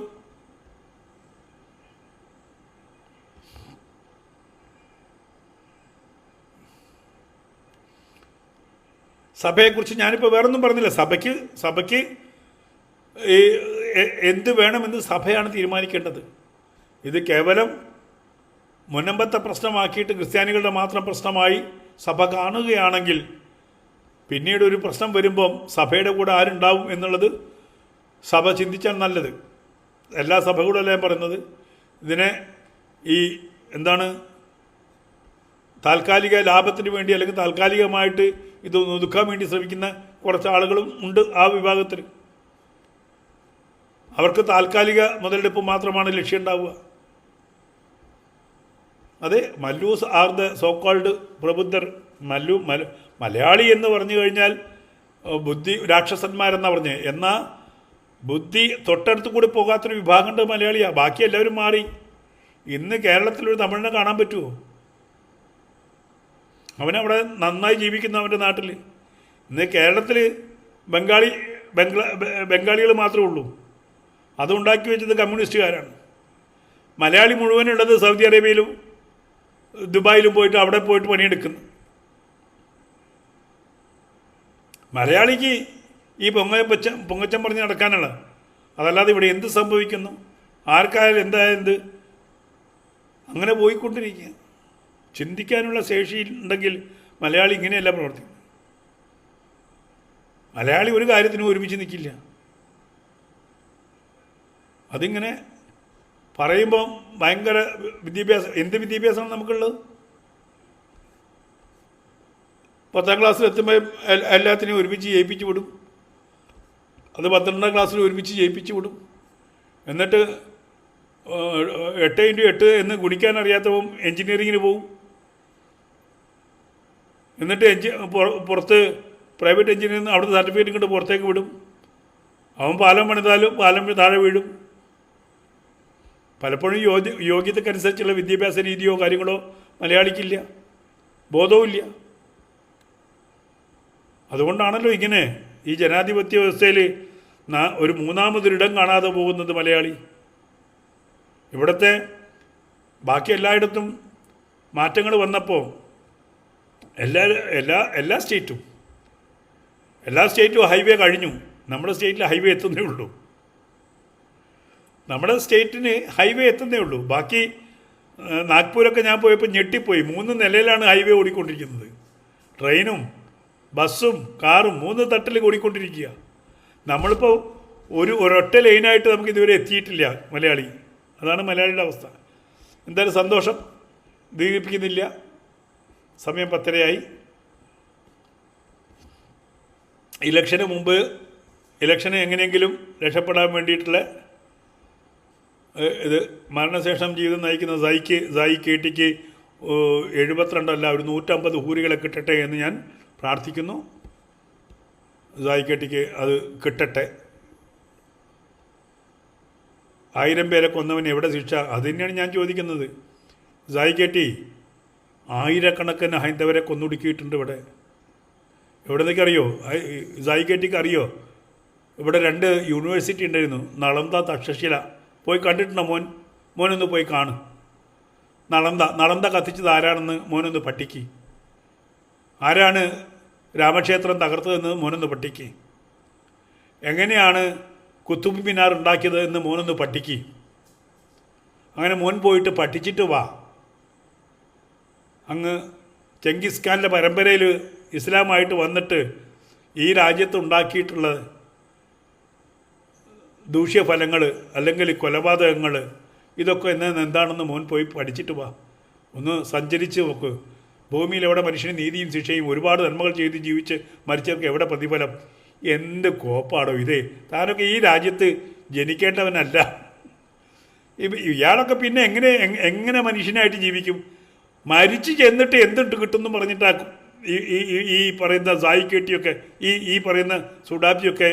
സഭയെക്കുറിച്ച് ഞാനിപ്പോൾ വേറൊന്നും പറഞ്ഞില്ല. സഭയ്ക്ക് എന്ത് വേണമെന്ന് സഭയാണ് തീരുമാനിക്കേണ്ടത്. ഇത് കേവലം മുനമ്പത്തെ പ്രശ്നമാക്കിയിട്ട് ക്രിസ്ത്യാനികളുടെ മാത്രം പ്രശ്നമായി സഭ കാണുകയാണെങ്കിൽ പിന്നീട് ഒരു പ്രശ്നം വരുമ്പം സഭയുടെ കൂടെ ആരുണ്ടാവും എന്നുള്ളത് സഭ ചിന്തിച്ചാൽ നല്ലത്. എല്ലാ സഭകളല്ല ഞാൻ പറയുന്നത്. ഇതിനെ താൽക്കാലിക ലാഭത്തിന് വേണ്ടി അല്ലെങ്കിൽ താൽക്കാലികമായിട്ട് ഇത് ഒതുക്കാൻ വേണ്ടി ശ്രമിക്കുന്ന കുറച്ച് ആളുകളും ഉണ്ട് ആ വിഭാഗത്തിൽ. അവർക്ക് താൽക്കാലിക മുതലെടുപ്പ് മാത്രമാണ് ലക്ഷ്യം ഉണ്ടാവുക. അതെ, Mallus are the so called പ്രബുദ്ധർ. മലയാളി എന്ന് പറഞ്ഞു കഴിഞ്ഞാൽ ബുദ്ധി രാക്ഷസന്മാരെന്നാണ് പറഞ്ഞത്. എന്നാൽ ബുദ്ധി തൊട്ടടുത്ത് കൂടി പോകാത്തൊരു വിഭാഗമുണ്ട് മലയാളിയാണ്. ബാക്കി എല്ലാവരും മാറി. ഇന്ന് കേരളത്തിലൊരു തമിഴിനെ കാണാൻ പറ്റുമോ? അവനവിടെ നന്നായി ജീവിക്കുന്ന അവൻ്റെ നാട്ടിൽ. ഇന്ന് കേരളത്തിൽ ബംഗാളികൾ മാത്രമേ ഉള്ളൂ. അതുണ്ടാക്കി വെച്ചത് കമ്മ്യൂണിസ്റ്റുകാരാണ്. മലയാളി മുഴുവനുള്ളത് സൗദി അറേബ്യയിലും ദുബായിലും പോയിട്ട് അവിടെ പോയിട്ട് പണിയെടുക്കുന്നു. മലയാളിക്ക് ഈ പൊങ്ങച്ചം പറഞ്ഞ് നടക്കാനുള്ള, അതല്ലാതെ ഇവിടെ എന്ത് സംഭവിക്കുന്നു, ആർക്കായാലും എന്തായാലും അങ്ങനെ പോയിക്കൊണ്ടിരിക്കുക. ചിന്തിക്കാനുള്ള ശേഷി ഉണ്ടെങ്കിൽ മലയാളി ഇങ്ങനെയല്ല പ്രവർത്തിക്കുന്നത്. മലയാളി ഒരു കാര്യത്തിനും ഒരുമിച്ച് നിൽക്കില്ല. അതിങ്ങനെ പറയുമ്പോൾ ഭയങ്കര വിദ്യാഭ്യാസം. എന്ത് വിദ്യാഭ്യാസമാണ് നമുക്കുള്ളത്? 10ാം ക്ലാസ്സിൽ എത്തുമ്പോൾ എല്ലാത്തിനെയും ഒരുമിച്ച് ജയിപ്പിച്ച് വിടും. അത് 12ാം ക്ലാസ്സിൽ ഒരുമിച്ച് ജയിപ്പിച്ച് വിടും. എന്നിട്ട് 8x8 എന്ന് ഗുണിക്കാൻ അറിയാത്തവൻ എൻജിനീയറിങ്ങിന് പോവും. എന്നിട്ട് പുറത്ത് പ്രൈവറ്റ് എഞ്ചിനീയറിൽ നിന്ന് അവിടുത്തെ സർട്ടിഫിക്കറ്റ് കൊണ്ട് പുറത്തേക്ക് വിടും. അവൻ പാലം പണിതാലും പാലം താഴെ വീഴും. പലപ്പോഴും യോഗ്യതക്കനുസരിച്ചുള്ള വിദ്യാഭ്യാസ രീതിയോ കാര്യങ്ങളോ മലയാളിക്കില്ല, ബോധവുമില്ല. അതുകൊണ്ടാണല്ലോ ഇങ്ങനെ ഈ ജനാധിപത്യ വ്യവസ്ഥയിൽ ഒരു മൂന്നാമതൊരിടം കാണാതെ പോകുന്നത് മലയാളി. ഇവിടുത്തെ ബാക്കി എല്ലായിടത്തും മാറ്റങ്ങൾ വന്നപ്പോൾ എല്ലാ സ്റ്റേറ്റും ഹൈവേ കഴിഞ്ഞു. നമ്മുടെ സ്റ്റേറ്റിൽ ഹൈവേ എത്തുന്നേ ഉള്ളൂ. നമ്മുടെ സ്റ്റേറ്റിന് ഹൈവേ എത്തുന്നേ ഉള്ളൂ. ബാക്കി നാഗ്പൂരൊക്കെ ഞാൻ പോയപ്പോൾ ഞെട്ടിപ്പോയി. 3 നിലയിലാണ് ഹൈവേ ഓടിക്കൊണ്ടിരിക്കുന്നത്. ട്രെയിനും ബസ്സും കാറും 3 തട്ടിൽ ഓടിക്കൊണ്ടിരിക്കുക. നമ്മളിപ്പോൾ ഒരൊറ്റ ലൈനായിട്ട് നമുക്ക് ഇതുവരെ എത്തിയിട്ടില്ല മലയാളി. അതാണ് മലയാളിയുടെ അവസ്ഥ. എന്തായാലും സന്തോഷം. ദീർഘിപ്പിക്കുന്നില്ല, സമയം 10:30 ഇലക്ഷന് മുമ്പ് ഇലക്ഷന് എങ്ങനെയെങ്കിലും രക്ഷപ്പെടാൻ വേണ്ടിയിട്ടുള്ള ഇത് മരണശേഷം ജീവിതം നയിക്കുന്ന സായി കേട്ടിക്ക് 72 അല്ല ഒരു 150 ഹൂരികളെ കിട്ടട്ടെ എന്ന് ഞാൻ പ്രാർത്ഥിക്കുന്നു. സായി കേട്ടിക്ക് അത് കിട്ടട്ടെ. 1000 പേരെ കൊന്നവന് എവിടെ ശിക്ഷ? അത് തന്നെയാണ് ഞാൻ ചോദിക്കുന്നത്. സായി കേട്ടി ആയിരക്കണക്കിന് ഹൈന്ദവരെ കൊന്നൊടുക്കിയിട്ടുണ്ട് ഇവിടെ. എവിടെന്നൊക്കെ അറിയോ? സായി കേട്ടിക്ക് അറിയോ? ഇവിടെ 2 യൂണിവേഴ്സിറ്റി ഉണ്ടായിരുന്നു, നളന്ദ, തക്ഷശില. പോയി കണ്ടിട്ടുണ്ടോ മോനൊന്ന് പോയി കാണും. നളന്ദ കത്തിച്ചത് ആരാണെന്ന് മോനൊന്ന് പഠിക്ക്. ആരാണ് രാമക്ഷേത്രം തകർത്തതെന്ന് മോനൊന്ന് പഠിക്ക്. എങ്ങനെയാണ് കുത്തുബ് മിനാർ ഉണ്ടാക്കിയത് എന്ന് മോനൊന്ന് പഠിക്ക്. അങ്ങനെ മോൻ പോയിട്ട് പഠിച്ചിട്ട് വാ. അങ്ങ് ചെങ്കിസ് ഖാൻ്റെ പരമ്പരയിൽ ഇസ്ലാമായിട്ട് വന്നിട്ട് ഈ രാജ്യത്ത് ഉണ്ടാക്കിയിട്ടുള്ള ദൂഷ്യഫലങ്ങൾ അല്ലെങ്കിൽ കൊലപാതകങ്ങൾ ഇതൊക്കെ എന്താണെന്ന് മോൻ പോയി പഠിച്ചിട്ട് വാ. ഒന്ന് സഞ്ചരിച്ച് നോക്ക്. ഭൂമിയിൽ എവിടെ മനുഷ്യന് നീതിയും ശിക്ഷയും, ഒരുപാട് നന്മകൾ ചെയ്ത് ജീവിച്ച് മരിച്ചവർക്ക് എവിടെ പ്രതിഫലം? എന്ത് കോപ്പാടോ ഇതേ! താനൊക്കെ ഈ രാജ്യത്ത് ജനിക്കേണ്ടവനല്ല. ഇയാളൊക്കെ പിന്നെ എങ്ങനെ മനുഷ്യനായിട്ട് ജീവിക്കും? മരിച്ചു ചെന്നിട്ട് എന്തിട്ട് കിട്ടുമെന്ന് പറഞ്ഞിട്ടാക്കും ഈ പറയുന്ന സായി കേട്ടിയൊക്കെ ഈ പറയുന്ന സുഡാപ്പിയൊക്കെ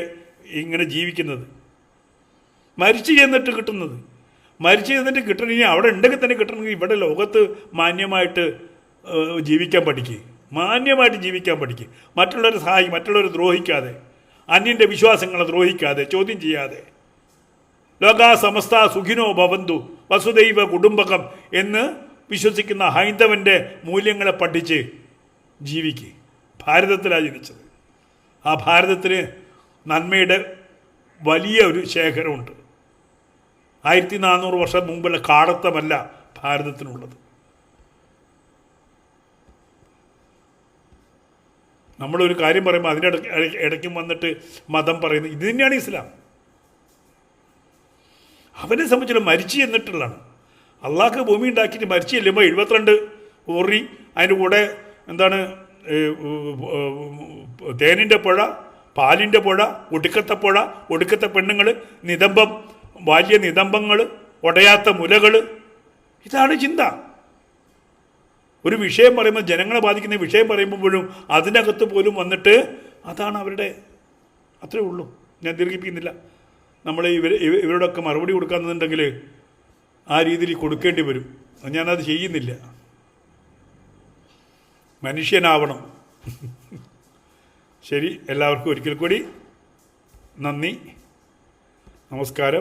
ഇങ്ങനെ ജീവിക്കുന്നത്. മരിച്ചു ചെന്നിട്ട് കിട്ടുന്നത്. മരിച്ചു ചെന്നിട്ട് കിട്ടണമെങ്കിൽ അവിടെ ഉണ്ടെങ്കിൽ തന്നെ കിട്ടണമെങ്കിൽ ഇവിടെ ലോകത്ത് മാന്യമായിട്ട് ജീവിക്കാൻ പഠിക്കുക. മാന്യമായിട്ട് ജീവിക്കാൻ പഠിക്കുക. മറ്റുള്ളവരെ സഹായിക്കും, മറ്റുള്ളവരെ ദ്രോഹിക്കാതെ, അന്യൻ്റെ വിശ്വാസങ്ങളെ ദ്രോഹിക്കാതെ, ചോദ്യം ചെയ്യാതെ. ലോകാ സമസ്ത സുഖിനോ ഭവന്തു വസുദൈവ കുടുംബകം എന്ന് വിശ്വസിക്കുന്ന ഹൈന്ദവൻ്റെ മൂല്യങ്ങളെ പഠിച്ച് ജീവിക്കുക. ഭാരതത്തിലാണ് ജനിച്ചത്. ആ ഭാരതത്തിന് നന്മയുടെ വലിയ ഒരു ശേഖരമുണ്ട്. 1400 വർഷം മുമ്പുള്ള കാടത്തമല്ല ഭാരതത്തിനുള്ളത്. നമ്മളൊരു കാര്യം പറയുമ്പോൾ അതിൻ്റെ ഇടയ്ക്കും വന്നിട്ട് മതം പറയുന്നത് ഇത് തന്നെയാണ് ഇസ്ലാം. അവനെ സംബന്ധിച്ചുള്ള മരിച്ചു എന്നിട്ടുള്ളതാണ്. അള്ളാഹ് ഭൂമി ഉണ്ടാക്കിയിട്ട് മരിച്ചു ചെല്ലുമ്പോൾ 72 ഓറി, അതിൻ്റെ കൂടെ എന്താണ് തേനിൻ്റെ പുഴ, പാലിൻ്റെ പുഴ, ഒടുക്കത്തെ പുഴ, ഒടുക്കത്തെ പെണ്ണുങ്ങൾ, നിതംബം, ബാല്യ നിതംബങ്ങൾ, ഉടയാത്ത മുലകൾ. ഇതാണ് ചിന്ത. ഒരു വിഷയം പറയുമ്പോൾ, ജനങ്ങളെ ബാധിക്കുന്ന വിഷയം പറയുമ്പോഴും അതിനകത്ത് പോലും വന്നിട്ട് അതാണ് അവരുടെ. അത്രേ ഉള്ളൂ. ഞാൻ ദീർഘിപ്പിക്കുന്നില്ല. നമ്മൾ ഇവരോടൊക്കെ മറുപടി കൊടുക്കാമെന്നുണ്ടെങ്കിൽ ആ രീതിയിൽ കൊടുക്കേണ്ടി വരും. ഞാനത് ചെയ്യുന്നില്ല. മനുഷ്യനാവണം. ശരി, എല്ലാവർക്കും ഒരിക്കൽ കൂടി നന്ദി, നമസ്കാരം.